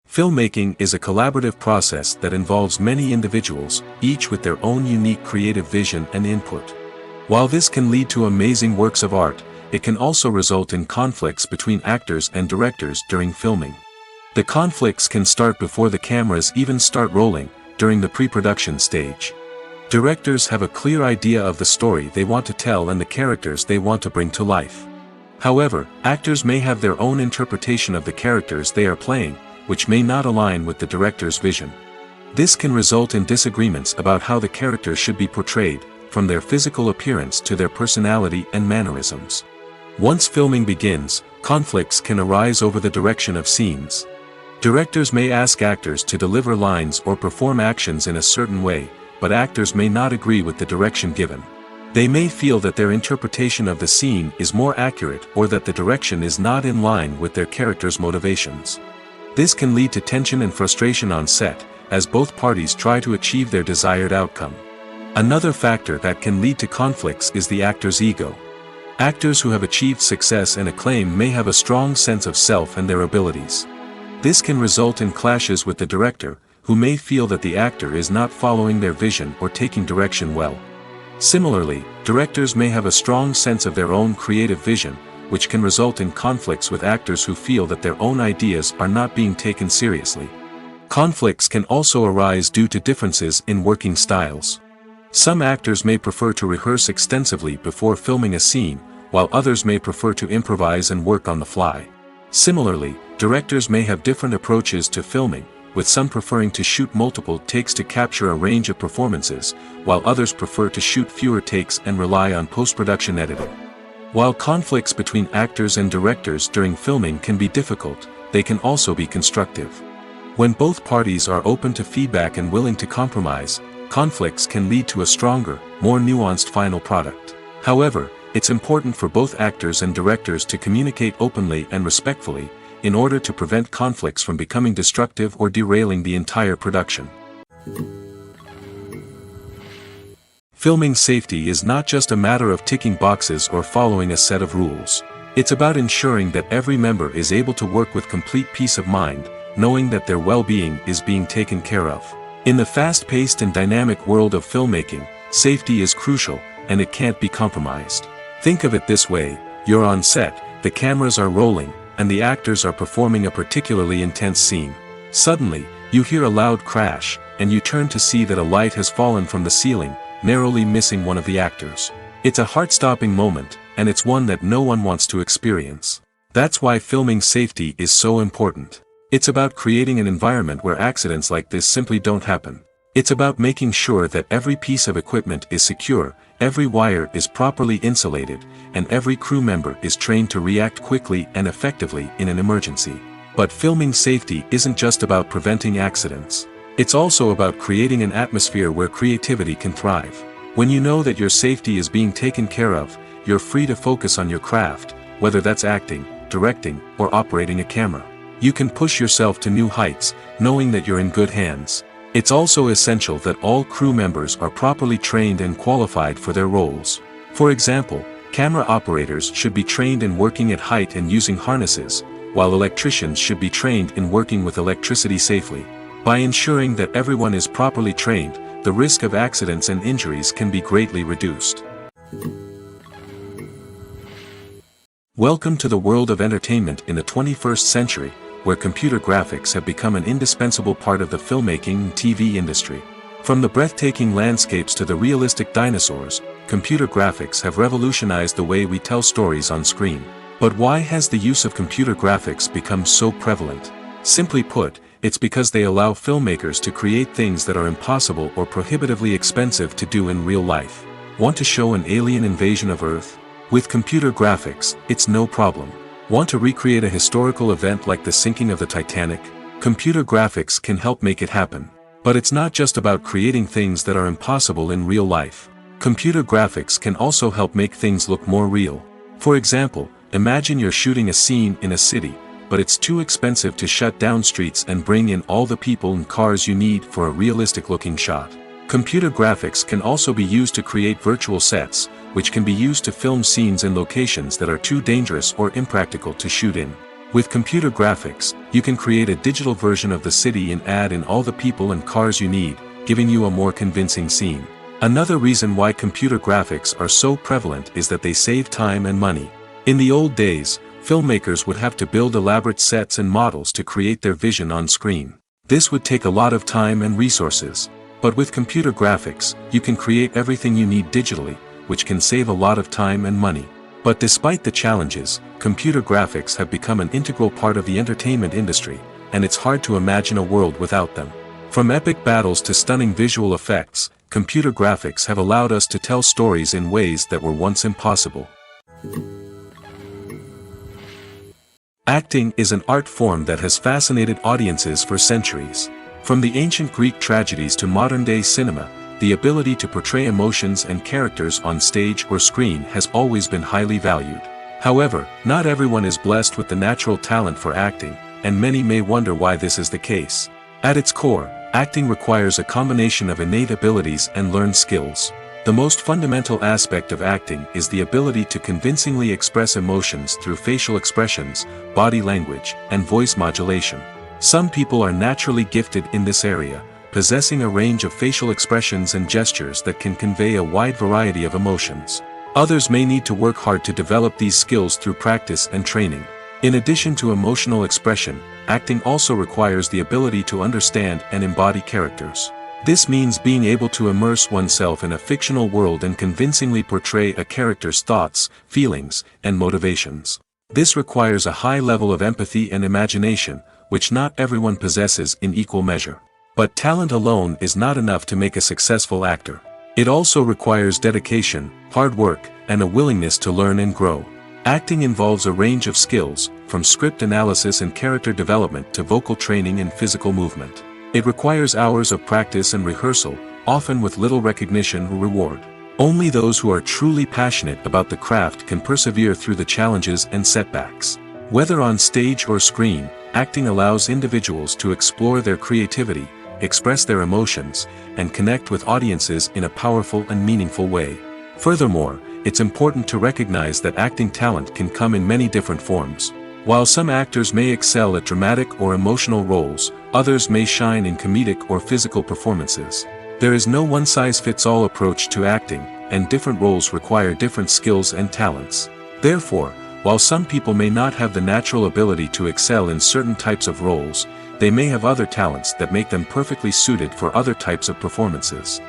Filmmaking is a collaborative process that involves many individuals, each with their own unique creative vision and input. While this can lead to amazing works of art, it can also result in conflicts between actors and directors during filming. The conflicts can start before the cameras even start rolling, during the pre-production stage. Directors have a clear idea of the story they want to tell and the characters they want to bring to life. However, actors may have their own interpretation of the characters they are playing, which may not align with the director's vision. This can result in disagreements about how the characters should be portrayed, from their physical appearance to their personality and mannerisms. Once filming begins, conflicts can arise over the direction of scenes. Directors may ask actors to deliver lines or perform actions in a certain way, but actors may not agree with the direction given. They may feel that their interpretation of the scene is more accurate or that the direction is not in line with their character's motivations. This can lead to tension and frustration on set, as both parties try to achieve their desired outcome. Another factor that can lead to conflicts is the actor's ego. Actors who have achieved success and acclaim may have a strong sense of self and their abilities. This can result in clashes with the director, who may feel that the actor is not following their vision or taking direction well. Similarly, directors may have a strong sense of their own creative vision, which can result in conflicts with actors who feel that their own ideas are not being taken seriously. Conflicts can also arise due to differences in working styles. Some actors may prefer to rehearse extensively before filming a scene, while others may prefer to improvise and work on the fly. Similarly, directors may have different approaches to filming, with some preferring to shoot multiple takes to capture a range of performances, while others prefer to shoot fewer takes and rely on post-production editing. While conflicts between actors and directors during filming can be difficult, they can also be constructive. When both parties are open to feedback and willing to compromise, conflicts can lead to a stronger, more nuanced final product. However, it's important for both actors and directors to communicate openly and respectfully, in order to prevent conflicts from becoming destructive or derailing the entire production. Filming safety is not just a matter of ticking boxes or following a set of rules. It's about ensuring that every member is able to work with complete peace of mind, knowing that their well-being is being taken care of. In the fast-paced and dynamic world of filmmaking, safety is crucial, and it can't be compromised. Think of it this way: you're on set, the cameras are rolling, and the actors are performing a particularly intense scene. Suddenly, you hear a loud crash, and you turn to see that a light has fallen from the ceiling, narrowly missing one of the actors. It's a heart-stopping moment, and it's one that no one wants to experience. That's why filming safety is so important. It's about creating an environment where accidents like this simply don't happen. It's about making sure that every piece of equipment is secure, every wire is properly insulated, and every crew member is trained to react quickly and effectively in an emergency. But filming safety isn't just about preventing accidents. It's also about creating an atmosphere where creativity can thrive. When you know that your safety is being taken care of, you're free to focus on your craft, whether that's acting, directing, or operating a camera. You can push yourself to new heights, knowing that you're in good hands. It's also essential that all crew members are properly trained and qualified for their roles. For example, camera operators should be trained in working at height and using harnesses, while electricians should be trained in working with electricity safely. By ensuring that everyone is properly trained, the risk of accidents and injuries can be greatly reduced. Welcome to the world of entertainment in the 21st century, where computer graphics have become an indispensable part of the filmmaking and TV industry. From the breathtaking landscapes to the realistic dinosaurs, computer graphics have revolutionized the way we tell stories on screen. But why has the use of computer graphics become so prevalent? Simply put, it's because they allow filmmakers to create things that are impossible or prohibitively expensive to do in real life. Want to show an alien invasion of Earth? With computer graphics, it's no problem. Want to recreate a historical event like the sinking of the Titanic? Computer graphics can help make it happen. But it's not just about creating things that are impossible in real life. Computer graphics can also help make things look more real. For example, imagine you're shooting a scene in a city, but it's too expensive to shut down streets and bring in all the people and cars you need for a realistic-looking shot. Computer graphics can also be used to create virtual sets, which can be used to film scenes in locations that are too dangerous or impractical to shoot in. With computer graphics, you can create a digital version of the city and add in all the people and cars you need, giving you a more convincing scene. Another reason why computer graphics are so prevalent is that they save time and money. In the old days, filmmakers would have to build elaborate sets and models to create their vision on screen. This would take a lot of time and resources. But with computer graphics, you can create everything you need digitally, which can save a lot of time and money. But despite the challenges, computer graphics have become an integral part of the entertainment industry, and it's hard to imagine a world without them. From epic battles to stunning visual effects, computer graphics have allowed us to tell stories in ways that were once impossible. Acting is an art form that has fascinated audiences for centuries. From the ancient Greek tragedies to modern-day cinema, the ability to portray emotions and characters on stage or screen has always been highly valued. However, not everyone is blessed with the natural talent for acting, and many may wonder why this is the case. At its core, acting requires a combination of innate abilities and learned skills. The most fundamental aspect of acting is the ability to convincingly express emotions through facial expressions, body language, and voice modulation. Some people are naturally gifted in this area, possessing a range of facial expressions and gestures that can convey a wide variety of emotions. Others may need to work hard to develop these skills through practice and training. In addition to emotional expression, acting also requires the ability to understand and embody characters. This means being able to immerse oneself in a fictional world and convincingly portray a character's thoughts, feelings, and motivations. This requires a high level of empathy and imagination, which not everyone possesses in equal measure. But talent alone is not enough to make a successful actor. It also requires dedication, hard work, and a willingness to learn and grow. Acting involves a range of skills, from script analysis and character development to vocal training and physical movement. It requires hours of practice and rehearsal, often with little recognition or reward. Only those who are truly passionate about the craft can persevere through the challenges and setbacks. Whether on stage or screen, acting allows individuals to explore their creativity, express their emotions, and connect with audiences in a powerful and meaningful way. Furthermore, it's important to recognize that acting talent can come in many different forms. While some actors may excel at dramatic or emotional roles, others may shine in comedic or physical performances. There is no one-size-fits-all approach to acting, and different roles require different skills and talents. Therefore, while some people may not have the natural ability to excel in certain types of roles, they may have other talents that make them perfectly suited for other types of performances.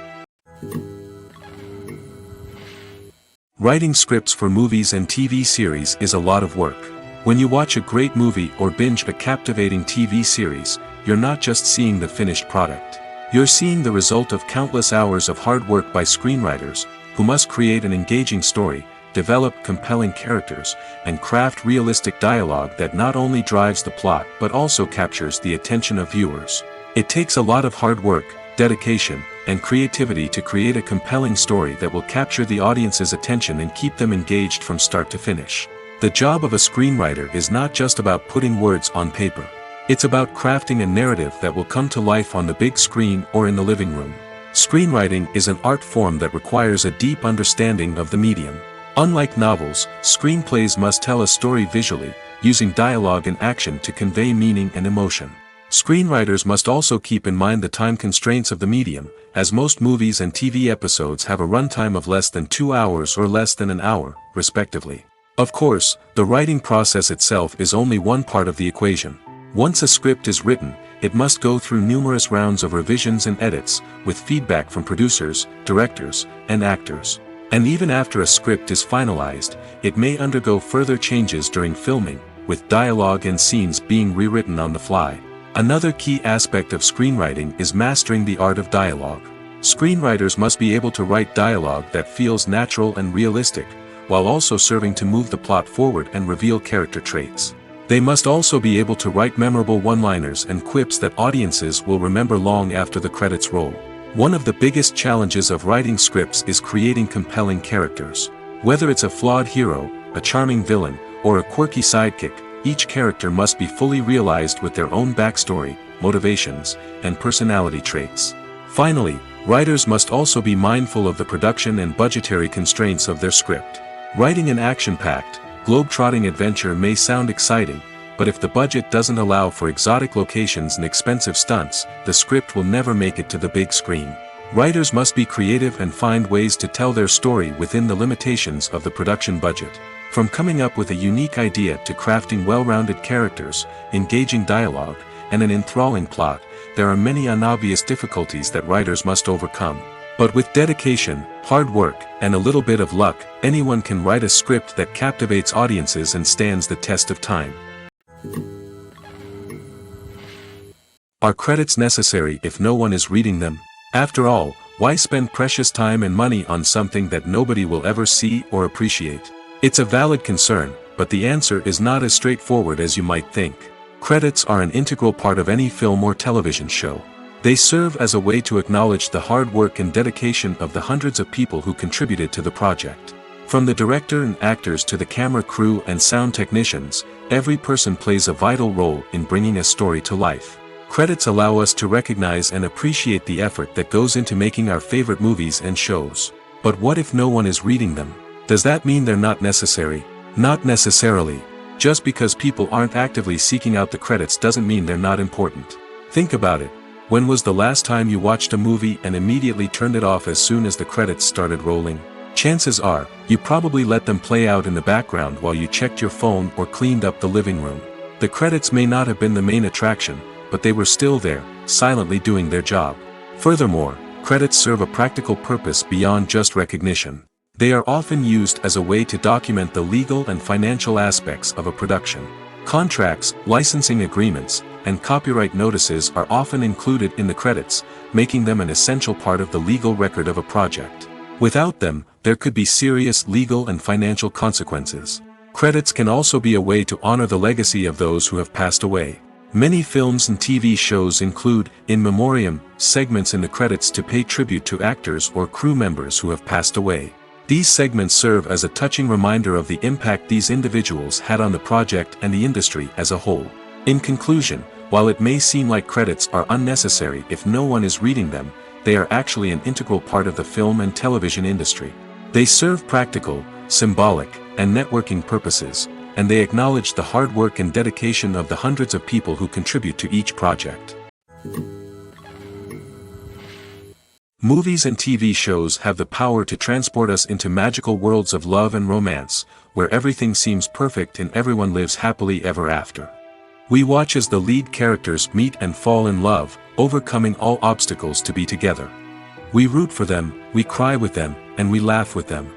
Writing scripts for movies and TV series is a lot of work. When you watch a great movie or binge a captivating TV series, you're not just seeing the finished product. You're seeing the result of countless hours of hard work by screenwriters, who must create an engaging story, develop compelling characters, and craft realistic dialogue that not only drives the plot but also captures the attention of viewers. It takes a lot of hard work, dedication, and creativity to create a compelling story that will capture the audience's attention and keep them engaged from start to finish. The job of a screenwriter is not just about putting words on paper. It's about crafting a narrative that will come to life on the big screen or in the living room. Screenwriting is an art form that requires a deep understanding of the medium. Unlike novels, screenplays must tell a story visually, using dialogue and action to convey meaning and emotion. Screenwriters must also keep in mind the time constraints of the medium, as most movies and TV episodes have a runtime of less than 2 hours or less than an hour, respectively. Of course, the writing process itself is only one part of the equation. Once a script is written, it must go through numerous rounds of revisions and edits, with feedback from producers, directors, and actors. And even after a script is finalized, it may undergo further changes during filming, with dialogue and scenes being rewritten on the fly. Another key aspect of screenwriting is mastering the art of dialogue. Screenwriters must be able to write dialogue that feels natural and realistic, while also serving to move the plot forward and reveal character traits. They must also be able to write memorable one-liners and quips that audiences will remember long after the credits roll. One of the biggest challenges of writing scripts is creating compelling characters. Whether it's a flawed hero, a charming villain, or a quirky sidekick, each character must be fully realized with their own backstory, motivations, and personality traits. Finally, writers must also be mindful of the production and budgetary constraints of their script. Writing an action-packed, globe-trotting adventure may sound exciting, but if the budget doesn't allow for exotic locations and expensive stunts, the script will never make it to the big screen. Writers must be creative and find ways to tell their story within the limitations of the production budget. From coming up with a unique idea to crafting well-rounded characters, engaging dialogue, and an enthralling plot, there are many unobvious difficulties that writers must overcome. But with dedication, hard work, and a little bit of luck, anyone can write a script that captivates audiences and stands the test of time. Are credits necessary if no one is reading them? After all, why spend precious time and money on something that nobody will ever see or appreciate? It's a valid concern, but the answer is not as straightforward as you might think. Credits are an integral part of any film or television show. They serve as a way to acknowledge the hard work and dedication of the hundreds of people who contributed to the project. From the director and actors to the camera crew and sound technicians, every person plays a vital role in bringing a story to life. Credits allow us to recognize and appreciate the effort that goes into making our favorite movies and shows. But what if no one is reading them? Does that mean they're not necessary? Not necessarily. Just because people aren't actively seeking out the credits doesn't mean they're not important. Think about it. When was the last time you watched a movie and immediately turned it off as soon as the credits started rolling? Chances are, you probably let them play out in the background while you checked your phone or cleaned up the living room. The credits may not have been the main attraction, but they were still there, silently doing their job. Furthermore, credits serve a practical purpose beyond just recognition. They are often used as a way to document the legal and financial aspects of a production. Contracts, licensing agreements, and copyright notices are often included in the credits, making them an essential part of the legal record of a project. Without them, there could be serious legal and financial consequences. Credits can also be a way to honor the legacy of those who have passed away. Many films and TV shows include, in memoriam, segments in the credits to pay tribute to actors or crew members who have passed away. These segments serve as a touching reminder of the impact these individuals had on the project and the industry as a whole. In conclusion, while it may seem like credits are unnecessary if no one is reading them, they are actually an integral part of the film and television industry. They serve practical, symbolic, and networking purposes, and they acknowledge the hard work and dedication of the hundreds of people who contribute to each project. Movies and TV shows have the power to transport us into magical worlds of love and romance, where everything seems perfect and everyone lives happily ever after. We watch as the lead characters meet and fall in love, overcoming all obstacles to be together. We root for them, we cry with them, and we laugh with them.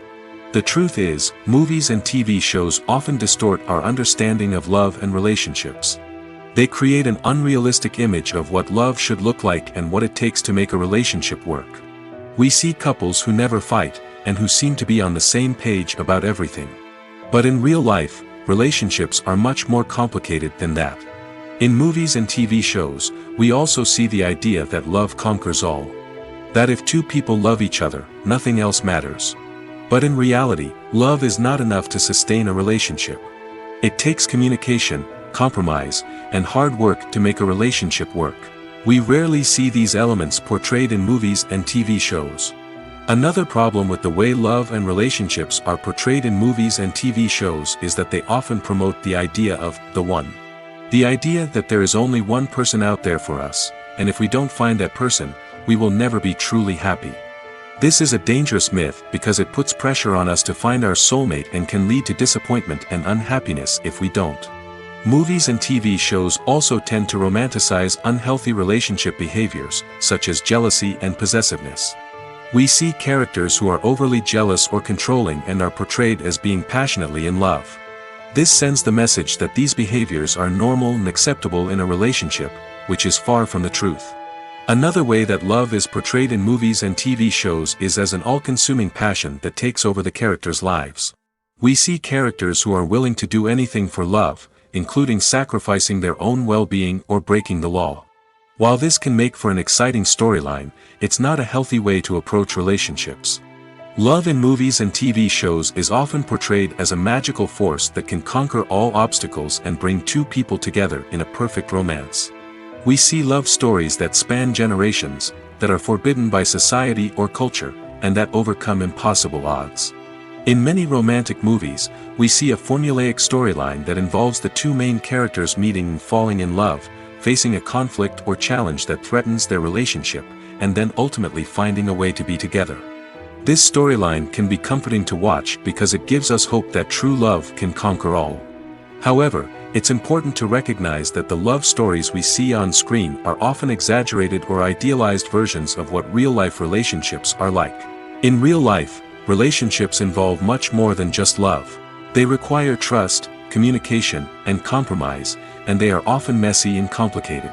The truth is, movies and TV shows often distort our understanding of love and relationships. They create an unrealistic image of what love should look like and what it takes to make a relationship work. We see couples who never fight, and who seem to be on the same page about everything. But in real life, relationships are much more complicated than that. In movies and TV shows, we also see the idea that love conquers all. That if two people love each other, nothing else matters. But in reality, love is not enough to sustain a relationship. It takes communication, compromise, and hard work to make a relationship work. We rarely see these elements portrayed in movies and TV shows. Another problem with the way love and relationships are portrayed in movies and TV shows is that they often promote the idea of the one. The idea that there is only one person out there for us, and if we don't find that person, we will never be truly happy. This is a dangerous myth because it puts pressure on us to find our soulmate and can lead to disappointment and unhappiness if we don't. Movies and TV shows also tend to romanticize unhealthy relationship behaviors, such as jealousy and possessiveness. We see characters who are overly jealous or controlling and are portrayed as being passionately in love. This sends the message that these behaviors are normal and acceptable in a relationship, which is far from the truth. Another way that love is portrayed in movies and TV shows is as an all-consuming passion that takes over the characters' lives. We see characters who are willing to do anything for love, including sacrificing their own well-being or breaking the law. While this can make for an exciting storyline, it's not a healthy way to approach relationships. Love in movies and TV shows is often portrayed as a magical force that can conquer all obstacles and bring two people together in a perfect romance. We see love stories that span generations, that are forbidden by society or culture, and that overcome impossible odds. In many romantic movies, we see a formulaic storyline that involves the two main characters meeting and falling in love, facing a conflict or challenge that threatens their relationship, and then ultimately finding a way to be together. This storyline can be comforting to watch because it gives us hope that true love can conquer all. However, it's important to recognize that the love stories we see on screen are often exaggerated or idealized versions of what real-life relationships are like. In real life, relationships involve much more than just love. They require trust, communication, and compromise, and they are often messy and complicated.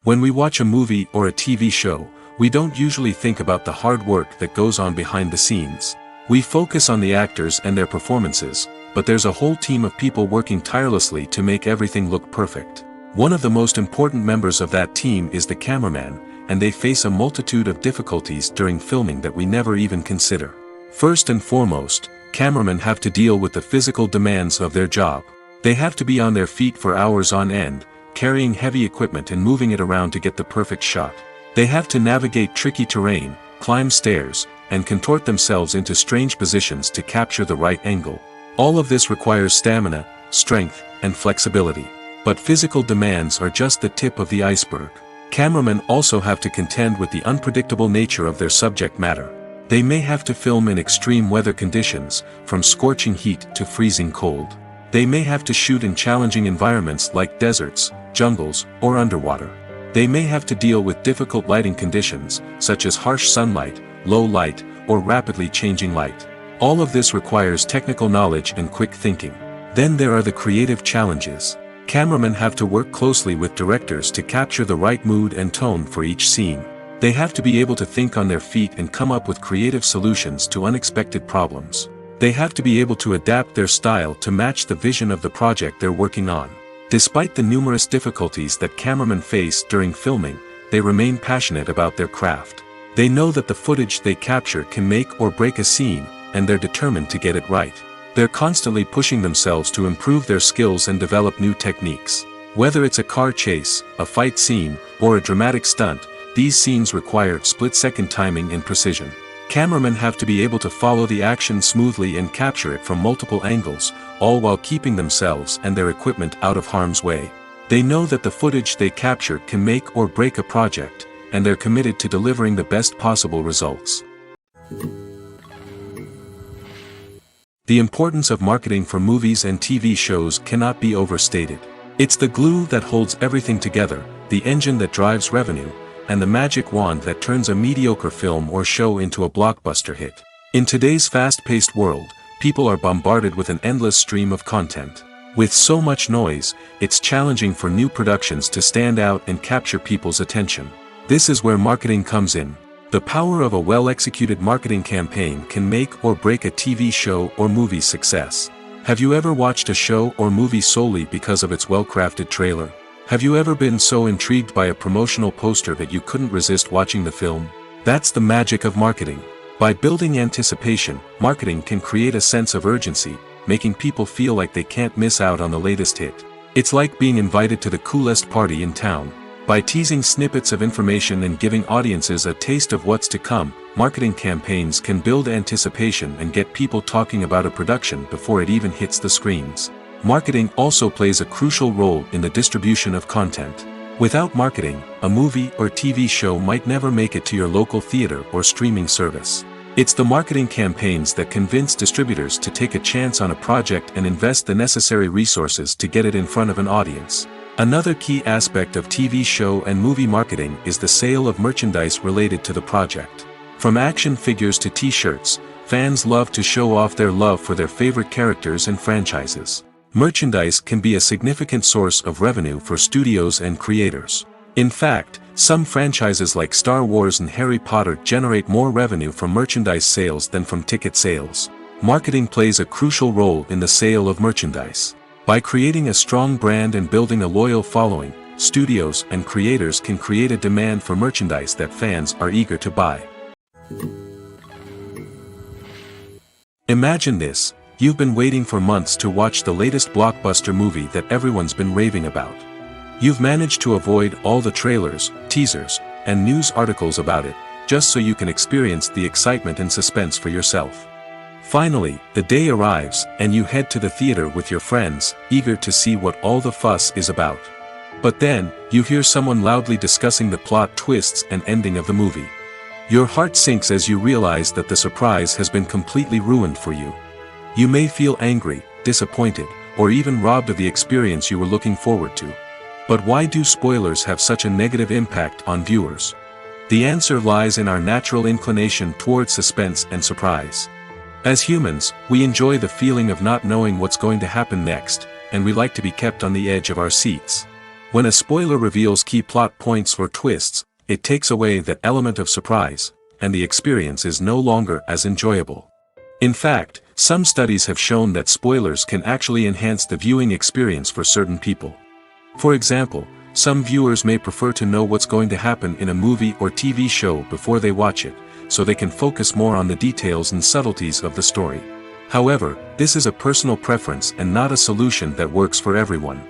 When we watch a movie or a TV show, we don't usually think about the hard work that goes on behind the scenes. We focus on the actors and their performances, but there's a whole team of people working tirelessly to make everything look perfect. One of the most important members of that team is the cameraman, and they face a multitude of difficulties during filming that we never even consider. First and foremost, cameramen have to deal with the physical demands of their job. They have to be on their feet for hours on end, carrying heavy equipment and moving it around to get the perfect shot. They have to navigate tricky terrain, climb stairs, and contort themselves into strange positions to capture the right angle. All of this requires stamina, strength, and flexibility. But physical demands are just the tip of the iceberg. Cameramen also have to contend with the unpredictable nature of their subject matter. They may have to film in extreme weather conditions, from scorching heat to freezing cold. They may have to shoot in challenging environments like deserts, jungles, or underwater. They may have to deal with difficult lighting conditions, such as harsh sunlight, low light, or rapidly changing light. All of this requires technical knowledge and quick thinking. Then there are the creative challenges. Cameramen have to work closely with directors to capture the right mood and tone for each scene. They have to be able to think on their feet and come up with creative solutions to unexpected problems. They have to be able to adapt their style to match the vision of the project they're working on. Despite the numerous difficulties that cameramen face during filming, they remain passionate about their craft. They know that the footage they capture can make or break a scene, and they're determined to get it right. They're constantly pushing themselves to improve their skills and develop new techniques. Whether it's a car chase, a fight scene, or a dramatic stunt, these scenes require split-second timing and precision. Cameramen have to be able to follow the action smoothly and capture it from multiple angles, all while keeping themselves and their equipment out of harm's way. They know that the footage they capture can make or break a project, and they're committed to delivering the best possible results. The importance of marketing for movies and TV shows cannot be overstated. It's the glue that holds everything together, the engine that drives revenue, and the magic wand that turns a mediocre film or show into a blockbuster hit. In today's fast-paced world, people are bombarded with an endless stream of content. With so much noise, it's challenging for new productions to stand out and capture people's attention. This is where marketing comes in. The power of a well-executed marketing campaign can make or break a TV show or movie's success. Have you ever watched a show or movie solely because of its well-crafted trailer? Have you ever been so intrigued by a promotional poster that you couldn't resist watching the film? That's the magic of marketing. By building anticipation, marketing can create a sense of urgency, making people feel like they can't miss out on the latest hit. It's like being invited to the coolest party in town. By teasing snippets of information and giving audiences a taste of what's to come, marketing campaigns can build anticipation and get people talking about a production before it even hits the screens. Marketing also plays a crucial role in the distribution of content. Without marketing, a movie or TV show might never make it to your local theater or streaming service. It's the marketing campaigns that convince distributors to take a chance on a project and invest the necessary resources to get it in front of an audience. Another key aspect of TV show and movie marketing is the sale of merchandise related to the project. From action figures to t-shirts, fans love to show off their love for their favorite characters and franchises. Merchandise can be a significant source of revenue for studios and creators. In fact, some franchises like Star Wars and Harry Potter generate more revenue from merchandise sales than from ticket sales. Marketing plays a crucial role in the sale of merchandise. By creating a strong brand and building a loyal following, studios and creators can create a demand for merchandise that fans are eager to buy. Imagine this: you've been waiting for months to watch the latest blockbuster movie that everyone's been raving about. You've managed to avoid all the trailers, teasers, and news articles about it, just so you can experience the excitement and suspense for yourself. Finally, the day arrives, and you head to the theater with your friends, eager to see what all the fuss is about. But then, you hear someone loudly discussing the plot twists and ending of the movie. Your heart sinks as you realize that the surprise has been completely ruined for you. You may feel angry, disappointed, or even robbed of the experience you were looking forward to. But why do spoilers have such a negative impact on viewers? The answer lies in our natural inclination toward suspense and surprise. As humans, we enjoy the feeling of not knowing what's going to happen next, and we like to be kept on the edge of our seats. When a spoiler reveals key plot points or twists, it takes away that element of surprise, and the experience is no longer as enjoyable. In fact, some studies have shown that spoilers can actually enhance the viewing experience for certain people. For example, some viewers may prefer to know what's going to happen in a movie or TV show before they watch it, so they can focus more on the details and subtleties of the story. However, this is a personal preference and not a solution that works for everyone.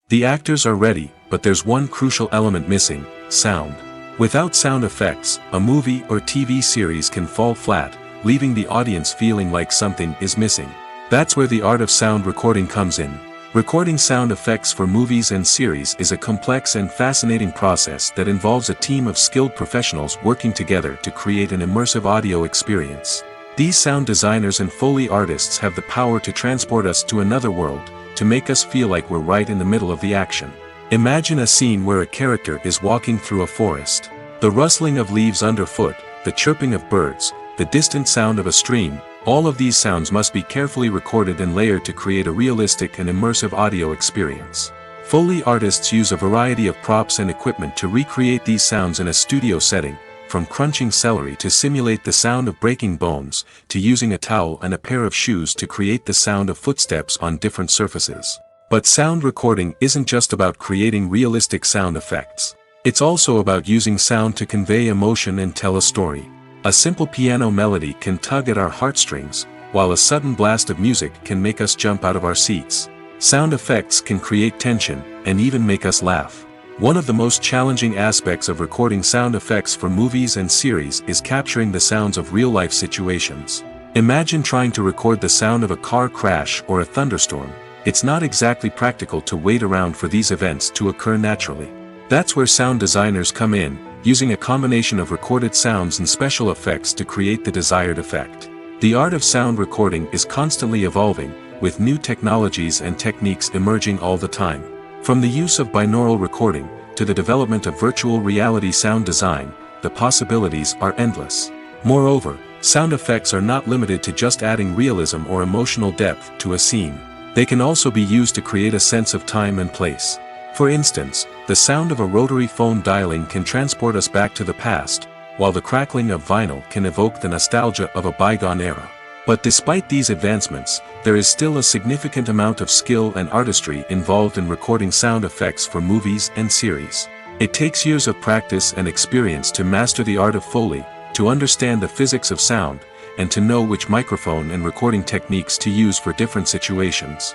The actors are ready, but there's one crucial element missing: sound. Without sound effects, a movie or TV series can fall flat, leaving the audience feeling like something is missing. That's where the art of sound recording comes in. Recording sound effects for movies and series is a complex and fascinating process that involves a team of skilled professionals working together to create an immersive audio experience. These sound designers and Foley artists have the power to transport us to another world, to make us feel like we're right in the middle of the action. Imagine a scene where a character is walking through a forest. The rustling of leaves underfoot, the chirping of birds, the distant sound of a stream, all of these sounds must be carefully recorded and layered to create a realistic and immersive audio experience. Foley artists use a variety of props and equipment to recreate these sounds in a studio setting, from crunching celery to simulate the sound of breaking bones, to using a towel and a pair of shoes to create the sound of footsteps on different surfaces. But sound recording isn't just about creating realistic sound effects. It's also about using sound to convey emotion and tell a story. A simple piano melody can tug at our heartstrings, while a sudden blast of music can make us jump out of our seats. Sound effects can create tension, and even make us laugh. One of the most challenging aspects of recording sound effects for movies and series is capturing the sounds of real-life situations. Imagine trying to record the sound of a car crash or a thunderstorm. It's not exactly practical to wait around for these events to occur naturally. That's where sound designers come in, using a combination of recorded sounds and special effects to create the desired effect. The art of sound recording is constantly evolving, with new technologies and techniques emerging all the time. From the use of binaural recording, to the development of virtual reality sound design, the possibilities are endless. Moreover, sound effects are not limited to just adding realism or emotional depth to a scene. They can also be used to create a sense of time and place. For instance, the sound of a rotary phone dialing can transport us back to the past, while the crackling of vinyl can evoke the nostalgia of a bygone era. But despite these advancements, there is still a significant amount of skill and artistry involved in recording sound effects for movies and series. It takes years of practice and experience to master the art of Foley, to understand the physics of sound, and to know which microphone and recording techniques to use for different situations.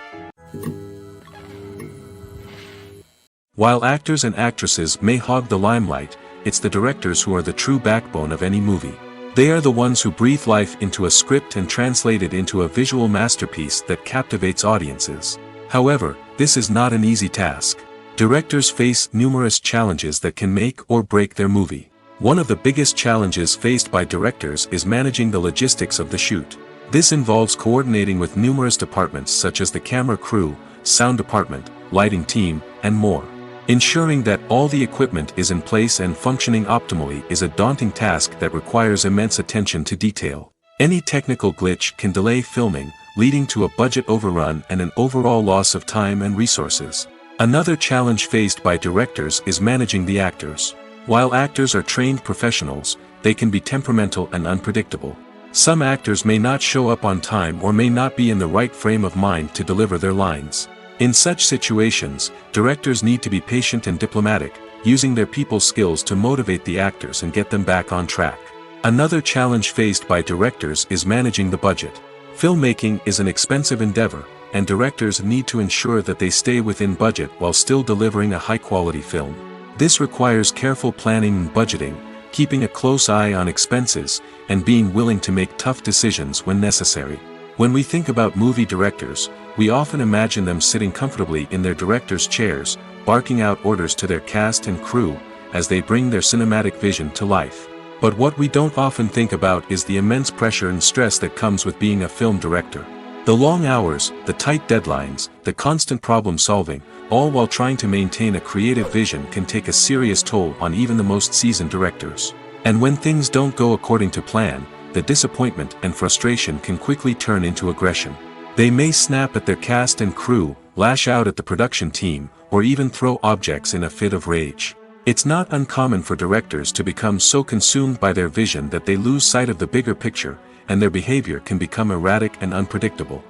While actors and actresses may hog the limelight, it's the directors who are the true backbone of any movie. They are the ones who breathe life into a script and translate it into a visual masterpiece that captivates audiences. However, this is not an easy task. Directors face numerous challenges that can make or break their movie. One of the biggest challenges faced by directors is managing the logistics of the shoot. This involves coordinating with numerous departments such as the camera crew, sound department, lighting team, and more. Ensuring that all the equipment is in place and functioning optimally is a daunting task that requires immense attention to detail. Any technical glitch can delay filming, leading to a budget overrun and an overall loss of time and resources. Another challenge faced by directors is managing the actors. While actors are trained professionals, they can be temperamental and unpredictable. Some actors may not show up on time or may not be in the right frame of mind to deliver their lines. In such situations, directors need to be patient and diplomatic, using their people skills to motivate the actors and get them back on track. Another challenge faced by directors is managing the budget. Filmmaking is an expensive endeavor, and directors need to ensure that they stay within budget while still delivering a high-quality film. This requires careful planning and budgeting, keeping a close eye on expenses, and being willing to make tough decisions when necessary. When we think about movie directors, we often imagine them sitting comfortably in their director's chairs, barking out orders to their cast and crew, as they bring their cinematic vision to life. But what we don't often think about is the immense pressure and stress that comes with being a film director. The long hours, the tight deadlines, the constant problem solving, all while trying to maintain a creative vision can take a serious toll on even the most seasoned directors. And when things don't go according to plan, the disappointment and frustration can quickly turn into aggression. They may snap at their cast and crew, lash out at the production team, or even throw objects in a fit of rage. It's not uncommon for directors to become so consumed by their vision that they lose sight of the bigger picture, and their behavior can become erratic and unpredictable.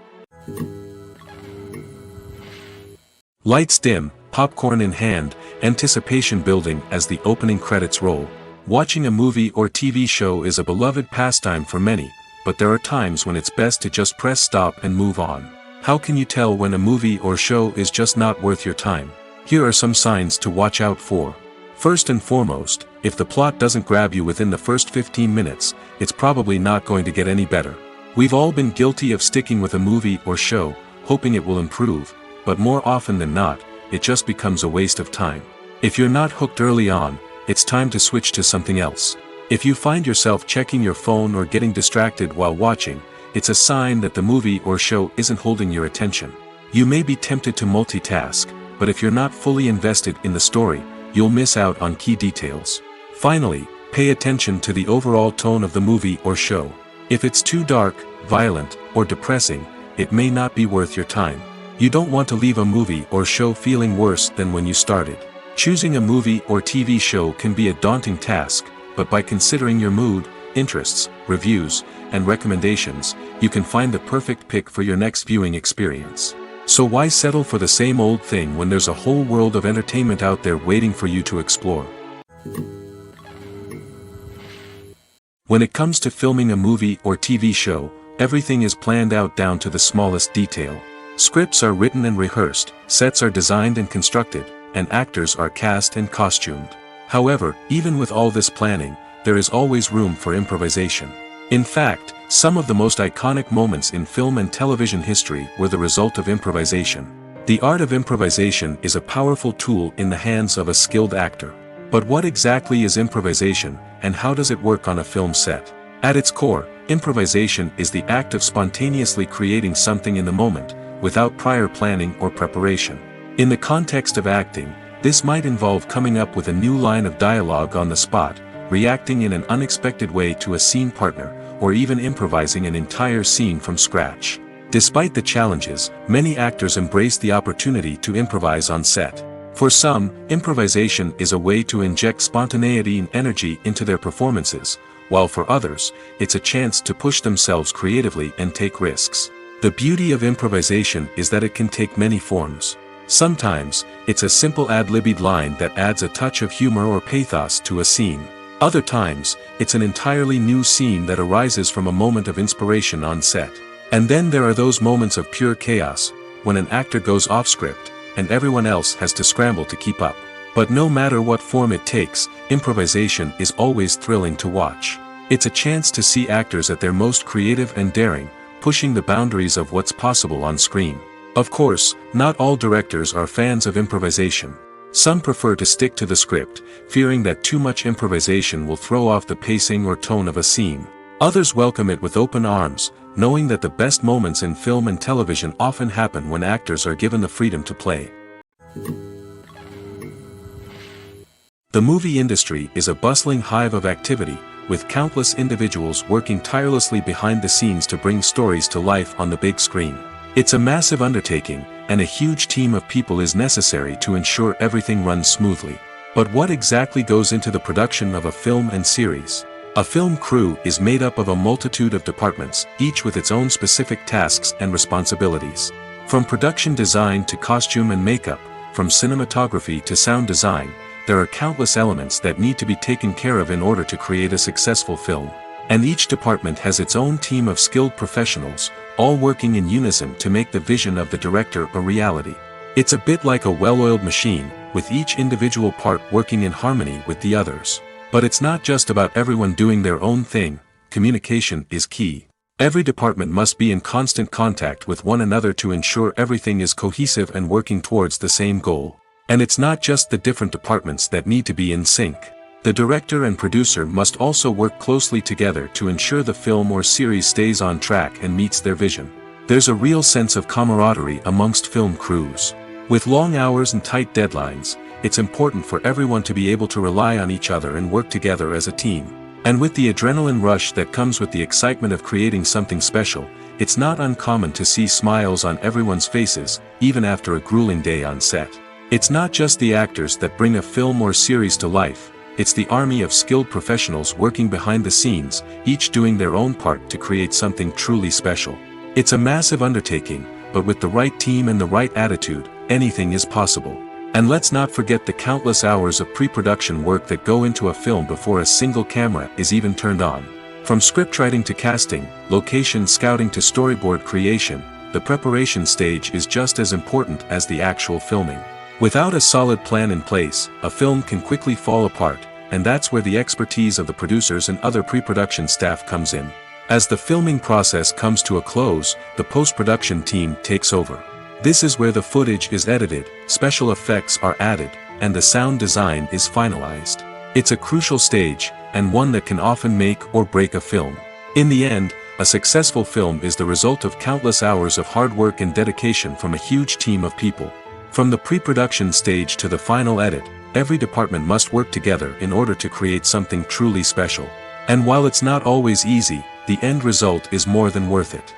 Lights dim, popcorn in hand, anticipation building as the opening credits roll. Watching a movie or TV show is a beloved pastime for many, but there are times when it's best to just press stop and move on. How can you tell when a movie or show is just not worth your time? Here are some signs to watch out for. First and foremost, if the plot doesn't grab you within the first 15 minutes, it's probably not going to get any better. We've all been guilty of sticking with a movie or show, hoping it will improve, but more often than not, it just becomes a waste of time. If you're not hooked early on, it's time to switch to something else. If you find yourself checking your phone or getting distracted while watching, it's a sign that the movie or show isn't holding your attention. You may be tempted to multitask, but if you're not fully invested in the story, you'll miss out on key details. Finally, pay attention to the overall tone of the movie or show. If it's too dark, violent, or depressing, it may not be worth your time. You don't want to leave a movie or show feeling worse than when you started. Choosing a movie or TV show can be a daunting task, but by considering your mood, interests, reviews, and recommendations, you can find the perfect pick for your next viewing experience. So why settle for the same old thing when there's a whole world of entertainment out there waiting for you to explore? When it comes to filming a movie or TV show, everything is planned out down to the smallest detail. Scripts are written and rehearsed, sets are designed and constructed, and actors are cast and costumed. However, even with all this planning, there is always room for improvisation. In fact, some of the most iconic moments in film and television history were the result of improvisation. The art of improvisation is a powerful tool in the hands of a skilled actor. But what exactly is improvisation, and how does it work on a film set? At its core, improvisation is the act of spontaneously creating something in the moment, without prior planning or preparation. In the context of acting, this might involve coming up with a new line of dialogue on the spot, reacting in an unexpected way to a scene partner, or even improvising an entire scene from scratch. Despite the challenges, many actors embrace the opportunity to improvise on set. For some, improvisation is a way to inject spontaneity and energy into their performances, while for others, it's a chance to push themselves creatively and take risks. The beauty of improvisation is that it can take many forms. Sometimes, it's a simple ad-libbed line that adds a touch of humor or pathos to a scene. Other times, it's an entirely new scene that arises from a moment of inspiration on set. And then there are those moments of pure chaos, when an actor goes off script, and everyone else has to scramble to keep up. But no matter what form it takes, improvisation is always thrilling to watch. It's a chance to see actors at their most creative and daring, pushing the boundaries of what's possible on screen. Of course, not all directors are fans of improvisation. Some prefer to stick to the script, fearing that too much improvisation will throw off the pacing or tone of a scene. Others welcome it with open arms, knowing that the best moments in film and television often happen when actors are given the freedom to play. The movie industry is a bustling hive of activity, with countless individuals working tirelessly behind the scenes to bring stories to life on the big screen. It's a massive undertaking, and a huge team of people is necessary to ensure everything runs smoothly. But what exactly goes into the production of a film and series? A film crew is made up of a multitude of departments, each with its own specific tasks and responsibilities. From production design to costume and makeup, from cinematography to sound design, there are countless elements that need to be taken care of in order to create a successful film. And each department has its own team of skilled professionals, all working in unison to make the vision of the director a reality. It's a bit like a well-oiled machine, with each individual part working in harmony with the others. But it's not just about everyone doing their own thing. Communication is key. Every department must be in constant contact with one another to ensure everything is cohesive and working towards the same goal. And it's not just the different departments that need to be in sync. The director and producer must also work closely together to ensure the film or series stays on track and meets their vision. There's a real sense of camaraderie amongst film crews. With long hours and tight deadlines, it's important for everyone to be able to rely on each other and work together as a team. And with the adrenaline rush that comes with the excitement of creating something special, it's not uncommon to see smiles on everyone's faces, even after a grueling day on set. It's not just the actors that bring a film or series to life. It's the army of skilled professionals working behind the scenes, each doing their own part to create something truly special. It's a massive undertaking, but with the right team and the right attitude, anything is possible. And let's not forget the countless hours of pre-production work that go into a film before a single camera is even turned on. From scriptwriting to casting, location scouting to storyboard creation, the preparation stage is just as important as the actual filming. Without a solid plan in place, a film can quickly fall apart, and that's where the expertise of the producers and other pre-production staff comes in. As the filming process comes to a close, the post-production team takes over. This is where the footage is edited, special effects are added, and the sound design is finalized. It's a crucial stage, and one that can often make or break a film. In the end, a successful film is the result of countless hours of hard work and dedication from a huge team of people. From the pre-production stage to the final edit, every department must work together in order to create something truly special. And while it's not always easy, the end result is more than worth it.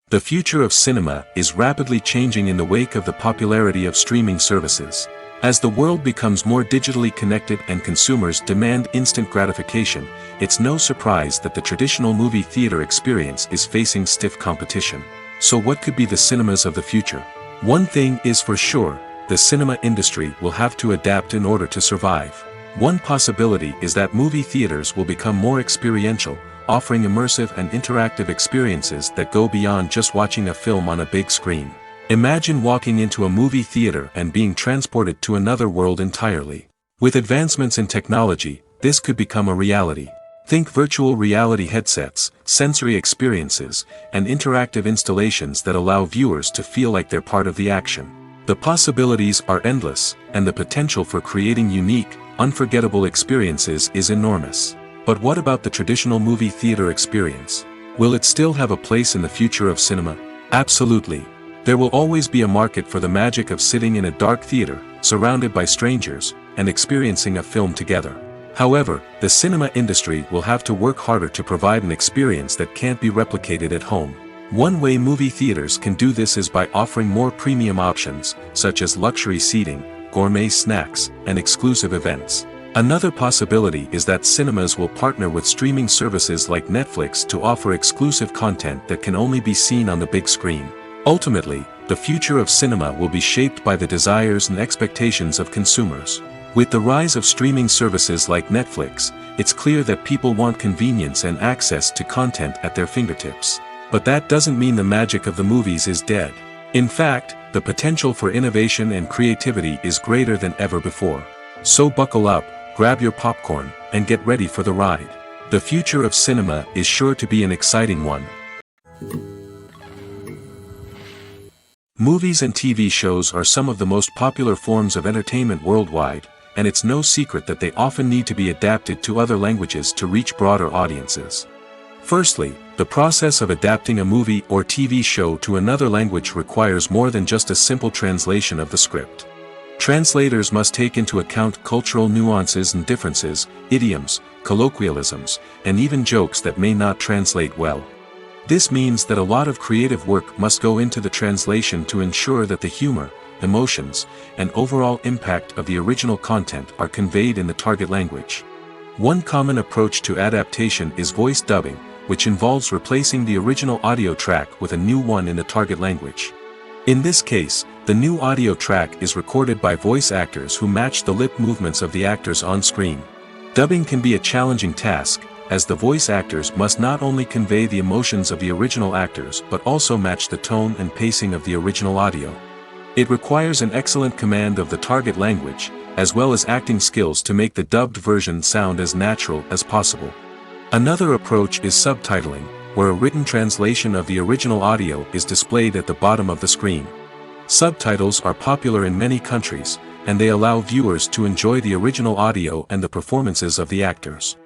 The future of cinema is rapidly changing in the wake of the popularity of streaming services. As the world becomes more digitally connected and consumers demand instant gratification, it's no surprise that the traditional movie theater experience is facing stiff competition. So what could be the cinemas of the future? One thing is for sure, the cinema industry will have to adapt in order to survive. One possibility is that movie theaters will become more experiential, offering immersive and interactive experiences that go beyond just watching a film on a big screen. Imagine walking into a movie theater and being transported to another world entirely. With advancements in technology, this could become a reality. Think virtual reality headsets, sensory experiences, and interactive installations that allow viewers to feel like they're part of the action. The possibilities are endless, and the potential for creating unique, unforgettable experiences is enormous. But what about the traditional movie theater experience? Will it still have a place in the future of cinema? Absolutely. There will always be a market for the magic of sitting in a dark theater, surrounded by strangers, and experiencing a film together. However, the cinema industry will have to work harder to provide an experience that can't be replicated at home. One way movie theaters can do this is by offering more premium options, such as luxury seating, gourmet snacks, and exclusive events. Another possibility is that cinemas will partner with streaming services like Netflix to offer exclusive content that can only be seen on the big screen. Ultimately, the future of cinema will be shaped by the desires and expectations of consumers. With the rise of streaming services like Netflix, it's clear that people want convenience and access to content at their fingertips. But that doesn't mean the magic of the movies is dead. In fact, the potential for innovation and creativity is greater than ever before. So buckle up, grab your popcorn, and get ready for the ride. The future of cinema is sure to be an exciting one. Movies and TV shows are some of the most popular forms of entertainment worldwide, and it's no secret that they often need to be adapted to other languages to reach broader audiences. Firstly, the process of adapting a movie or TV show to another language requires more than just a simple translation of the script. Translators must take into account cultural nuances and differences, idioms, colloquialisms, and even jokes that may not translate well. This means that a lot of creative work must go into the translation to ensure that the humor, emotions, and overall impact of the original content are conveyed in the target language. One common approach to adaptation is voice dubbing, which involves replacing the original audio track with a new one in the target language. In this case, the new audio track is recorded by voice actors who match the lip movements of the actors on screen. Dubbing can be a challenging task, as the voice actors must not only convey the emotions of the original actors but also match the tone and pacing of the original audio. It requires an excellent command of the target language, as well as acting skills to make the dubbed version sound as natural as possible. Another approach is subtitling, where a written translation of the original audio is displayed at the bottom of the screen. Subtitles are popular in many countries, and they allow viewers to enjoy the original audio and the performances of the actors.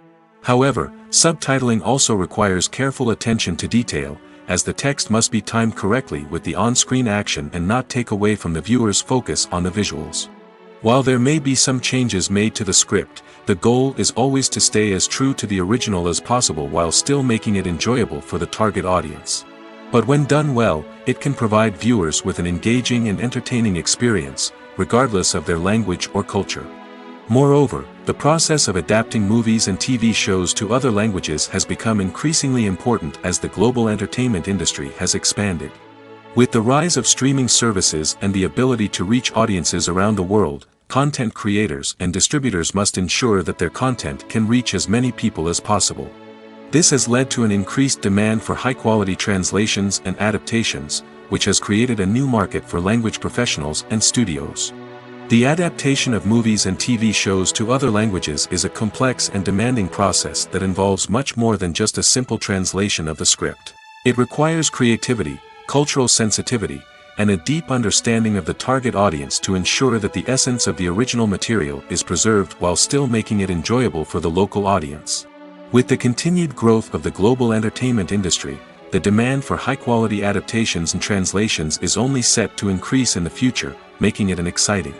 However, subtitling also requires careful attention to detail, as the text must be timed correctly with the on-screen action and not take away from the viewer's focus on the visuals. While there may be some changes made to the script, the goal is always to stay as true to the original as possible while still making it enjoyable for the target audience. But when done well, it can provide viewers with an engaging and entertaining experience, regardless of their language or culture. Moreover, the process of adapting movies and TV shows to other languages has become increasingly important as the global entertainment industry has expanded. With the rise of streaming services and the ability to reach audiences around the world, content creators and distributors must ensure that their content can reach as many people as possible. This has led to an increased demand for high-quality translations and adaptations, which has created a new market for language professionals and studios. The adaptation of movies and TV shows to other languages is a complex and demanding process that involves much more than just a simple translation of the script. It requires creativity, cultural sensitivity, and a deep understanding of the target audience to ensure that the essence of the original material is preserved while still making it enjoyable for the local audience. With the continued growth of the global entertainment industry, the demand for high-quality adaptations and translations is only set to increase in the future, making it an exciting.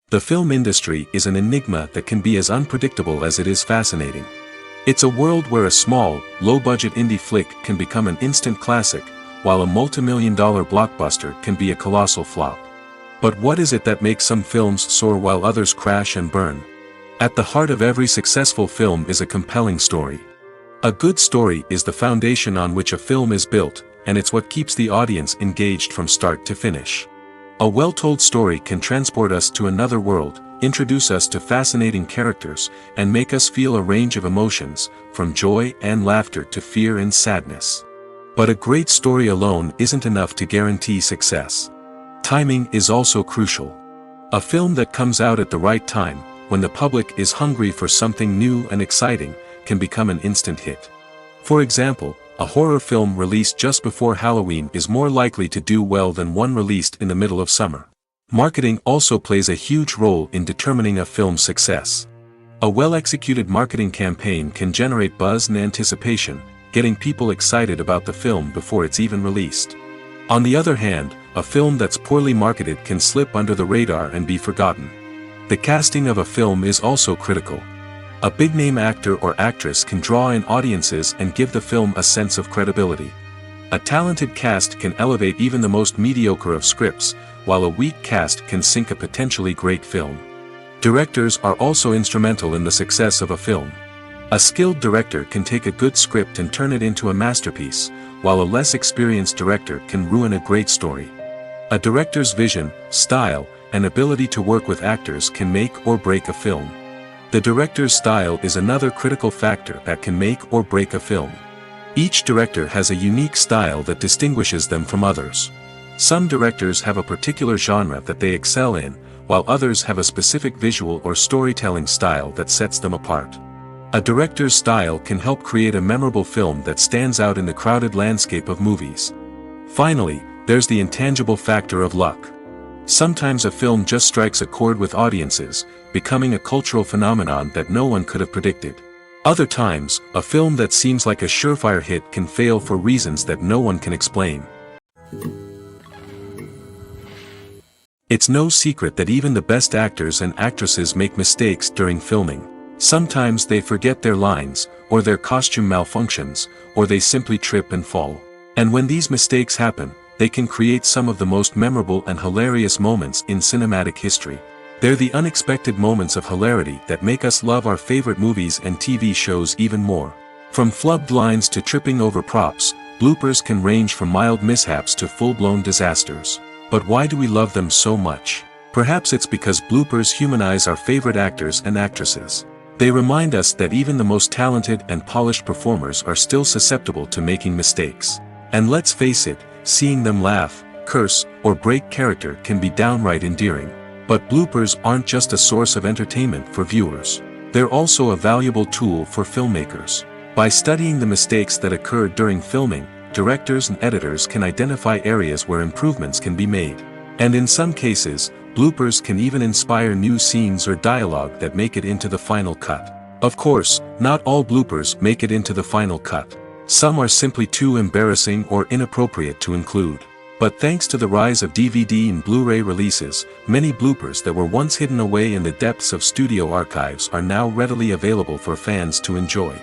The film industry is an enigma that can be as unpredictable as it is fascinating. It's a world where a small, low-budget indie flick can become an instant classic, while a multi-million-dollar blockbuster can be a colossal flop. But what is it that makes some films soar while others crash and burn? At the heart of every successful film is a compelling story. A good story is the foundation on which a film is built, and it's what keeps the audience engaged from start to finish. A well-told story can transport us to another world, introduce us to fascinating characters, and make us feel a range of emotions, from joy and laughter to fear and sadness. But a great story alone isn't enough to guarantee success. Timing is also crucial. A film that comes out at the right time, when the public is hungry for something new and exciting, can become an instant hit. For example, a horror film released just before Halloween is more likely to do well than one released in the middle of summer. Marketing also plays a huge role in determining a film's success. A well-executed marketing campaign can generate buzz and anticipation, getting people excited about the film before it's even released. On the other hand, a film that's poorly marketed can slip under the radar and be forgotten. The casting of a film is also critical. A big-name actor or actress can draw in audiences and give the film a sense of credibility. A talented cast can elevate even the most mediocre of scripts, while a weak cast can sink a potentially great film. Directors are also instrumental in the success of a film. A skilled director can take a good script and turn it into a masterpiece, while a less experienced director can ruin a great story. A director's vision, style, and ability to work with actors can make or break a film. The director's style is another critical factor that can make or break a film. Each director has a unique style that distinguishes them from others. Some directors have a particular genre that they excel in, while others have a specific visual or storytelling style that sets them apart. A director's style can help create a memorable film that stands out in the crowded landscape of movies. Finally, there's the intangible factor of luck. Sometimes a film just strikes a chord with audiences, becoming a cultural phenomenon that no one could have predicted. Other times, a film that seems like a surefire hit can fail for reasons that no one can explain. It's no secret that even the best actors and actresses make mistakes during filming. Sometimes they forget their lines, or their costume malfunctions, or they simply trip and fall. And when these mistakes happen, they can create some of the most memorable and hilarious moments in cinematic history. They're the unexpected moments of hilarity that make us love our favorite movies and TV shows even more. From flubbed lines to tripping over props, bloopers can range from mild mishaps to full-blown disasters. But why do we love them so much? Perhaps it's because bloopers humanize our favorite actors and actresses. They remind us that even the most talented and polished performers are still susceptible to making mistakes. And let's face it, seeing them laugh, curse, or break character can be downright endearing. But bloopers aren't just a source of entertainment for viewers. They're also a valuable tool for filmmakers. By studying the mistakes that occurred during filming, directors and editors can identify areas where improvements can be made. And in some cases, bloopers can even inspire new scenes or dialogue that make it into the final cut. Of course, not all bloopers make it into the final cut. Some are simply too embarrassing or inappropriate to include. But thanks to the rise of DVD and Blu-ray releases, many bloopers that were once hidden away in the depths of studio archives are now readily available for fans to enjoy.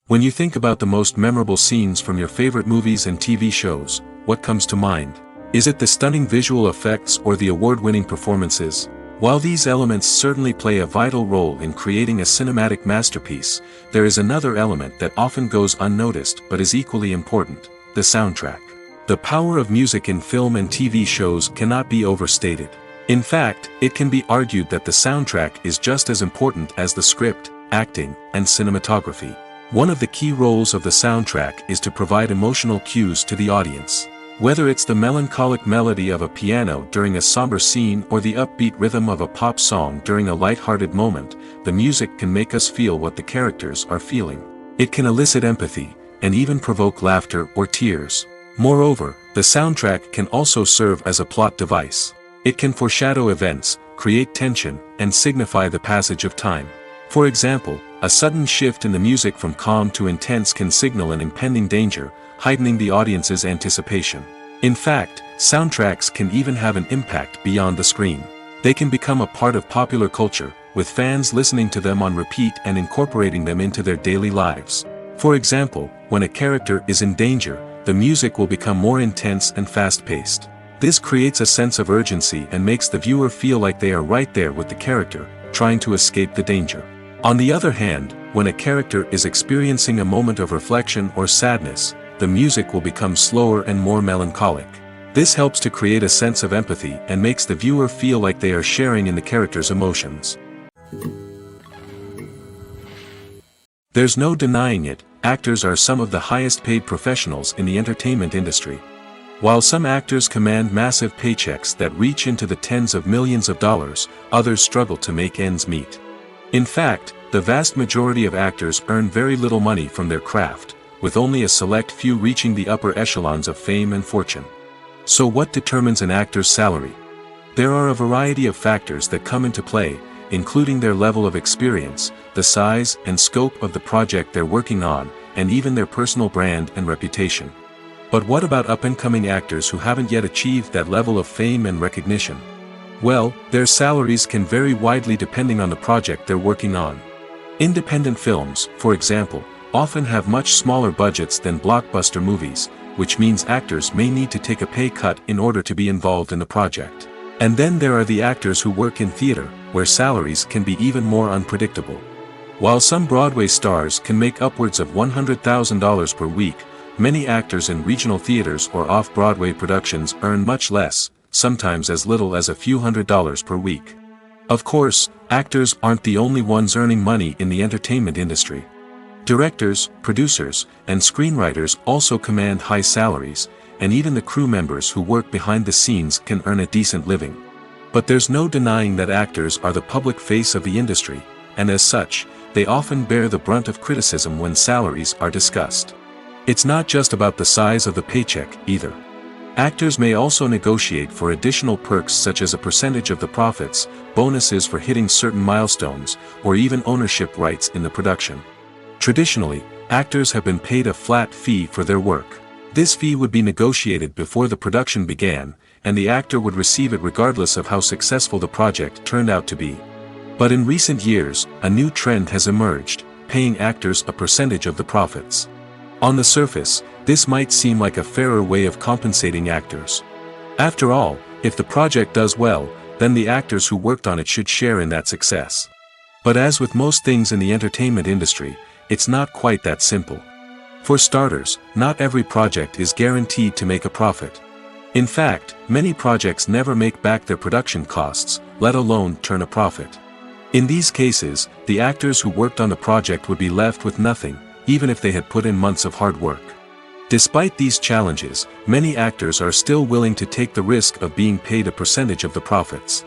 When you think about the most memorable scenes from your favorite movies and TV shows, what comes to mind? Is it the stunning visual effects or the award-winning performances? While these elements certainly play a vital role in creating a cinematic masterpiece, there is another element that often goes unnoticed but is equally important: the soundtrack. The power of music in film and TV shows cannot be overstated. In fact, it can be argued that the soundtrack is just as important as the script, acting, and cinematography. One of the key roles of the soundtrack is to provide emotional cues to the audience. Whether it's the melancholic melody of a piano during a somber scene or the upbeat rhythm of a pop song during a light-hearted moment, the music can make us feel what the characters are feeling. It can elicit empathy, and even provoke laughter or tears. Moreover, the soundtrack can also serve as a plot device. It can foreshadow events, create tension, and signify the passage of time. For example, a sudden shift in the music from calm to intense can signal an impending danger, heightening the audience's anticipation. In fact, soundtracks can even have an impact beyond the screen. They can become a part of popular culture, with fans listening to them on repeat and incorporating them into their daily lives. For example, when a character is in danger, the music will become more intense and fast-paced. This creates a sense of urgency and makes the viewer feel like they are right there with the character, trying to escape the danger. On the other hand, when a character is experiencing a moment of reflection or sadness, the music will become slower and more melancholic. This helps to create a sense of empathy and makes the viewer feel like they are sharing in the character's emotions. There's no denying it, actors are some of the highest paid professionals in the entertainment industry. While some actors command massive paychecks that reach into the tens of millions of dollars, others struggle to make ends meet. In fact, the vast majority of actors earn very little money from their craft, with only a select few reaching the upper echelons of fame and fortune. So what determines an actor's salary? There are a variety of factors that come into play, including their level of experience, the size and scope of the project they're working on, and even their personal brand and reputation. But what about up-and-coming actors who haven't yet achieved that level of fame and recognition? Well, their salaries can vary widely depending on the project they're working on. Independent films, for example, often have much smaller budgets than blockbuster movies, which means actors may need to take a pay cut in order to be involved in the project. And then there are the actors who work in theater, where salaries can be even more unpredictable. While some Broadway stars can make upwards of $100,000 per week, many actors in regional theaters or off-Broadway productions earn much less, sometimes as little as a few $100s per week. Of course, actors aren't the only ones earning money in the entertainment industry. Directors, producers, and screenwriters also command high salaries, and even the crew members who work behind the scenes can earn a decent living. But there's no denying that actors are the public face of the industry, and as such, they often bear the brunt of criticism when salaries are discussed. It's not just about the size of the paycheck, either. Actors may also negotiate for additional perks such as a percentage of the profits, bonuses for hitting certain milestones, or even ownership rights in the production. Traditionally, actors have been paid a flat fee for their work. This fee would be negotiated before the production began, and the actor would receive it regardless of how successful the project turned out to be. But in recent years, a new trend has emerged, paying actors a percentage of the profits. On the surface, this might seem like a fairer way of compensating actors. After all, if the project does well, then the actors who worked on it should share in that success. But as with most things in the entertainment industry, it's not quite that simple. For starters, not every project is guaranteed to make a profit. In fact, many projects never make back their production costs, let alone turn a profit. In these cases, the actors who worked on the project would be left with nothing, even if they had put in months of hard work. Despite these challenges, many actors are still willing to take the risk of being paid a percentage of the profits.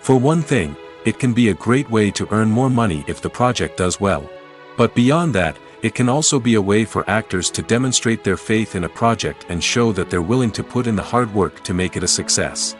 For one thing, it can be a great way to earn more money if the project does well. But beyond that, it can also be a way for actors to demonstrate their faith in a project and show that they're willing to put in the hard work to make it a success.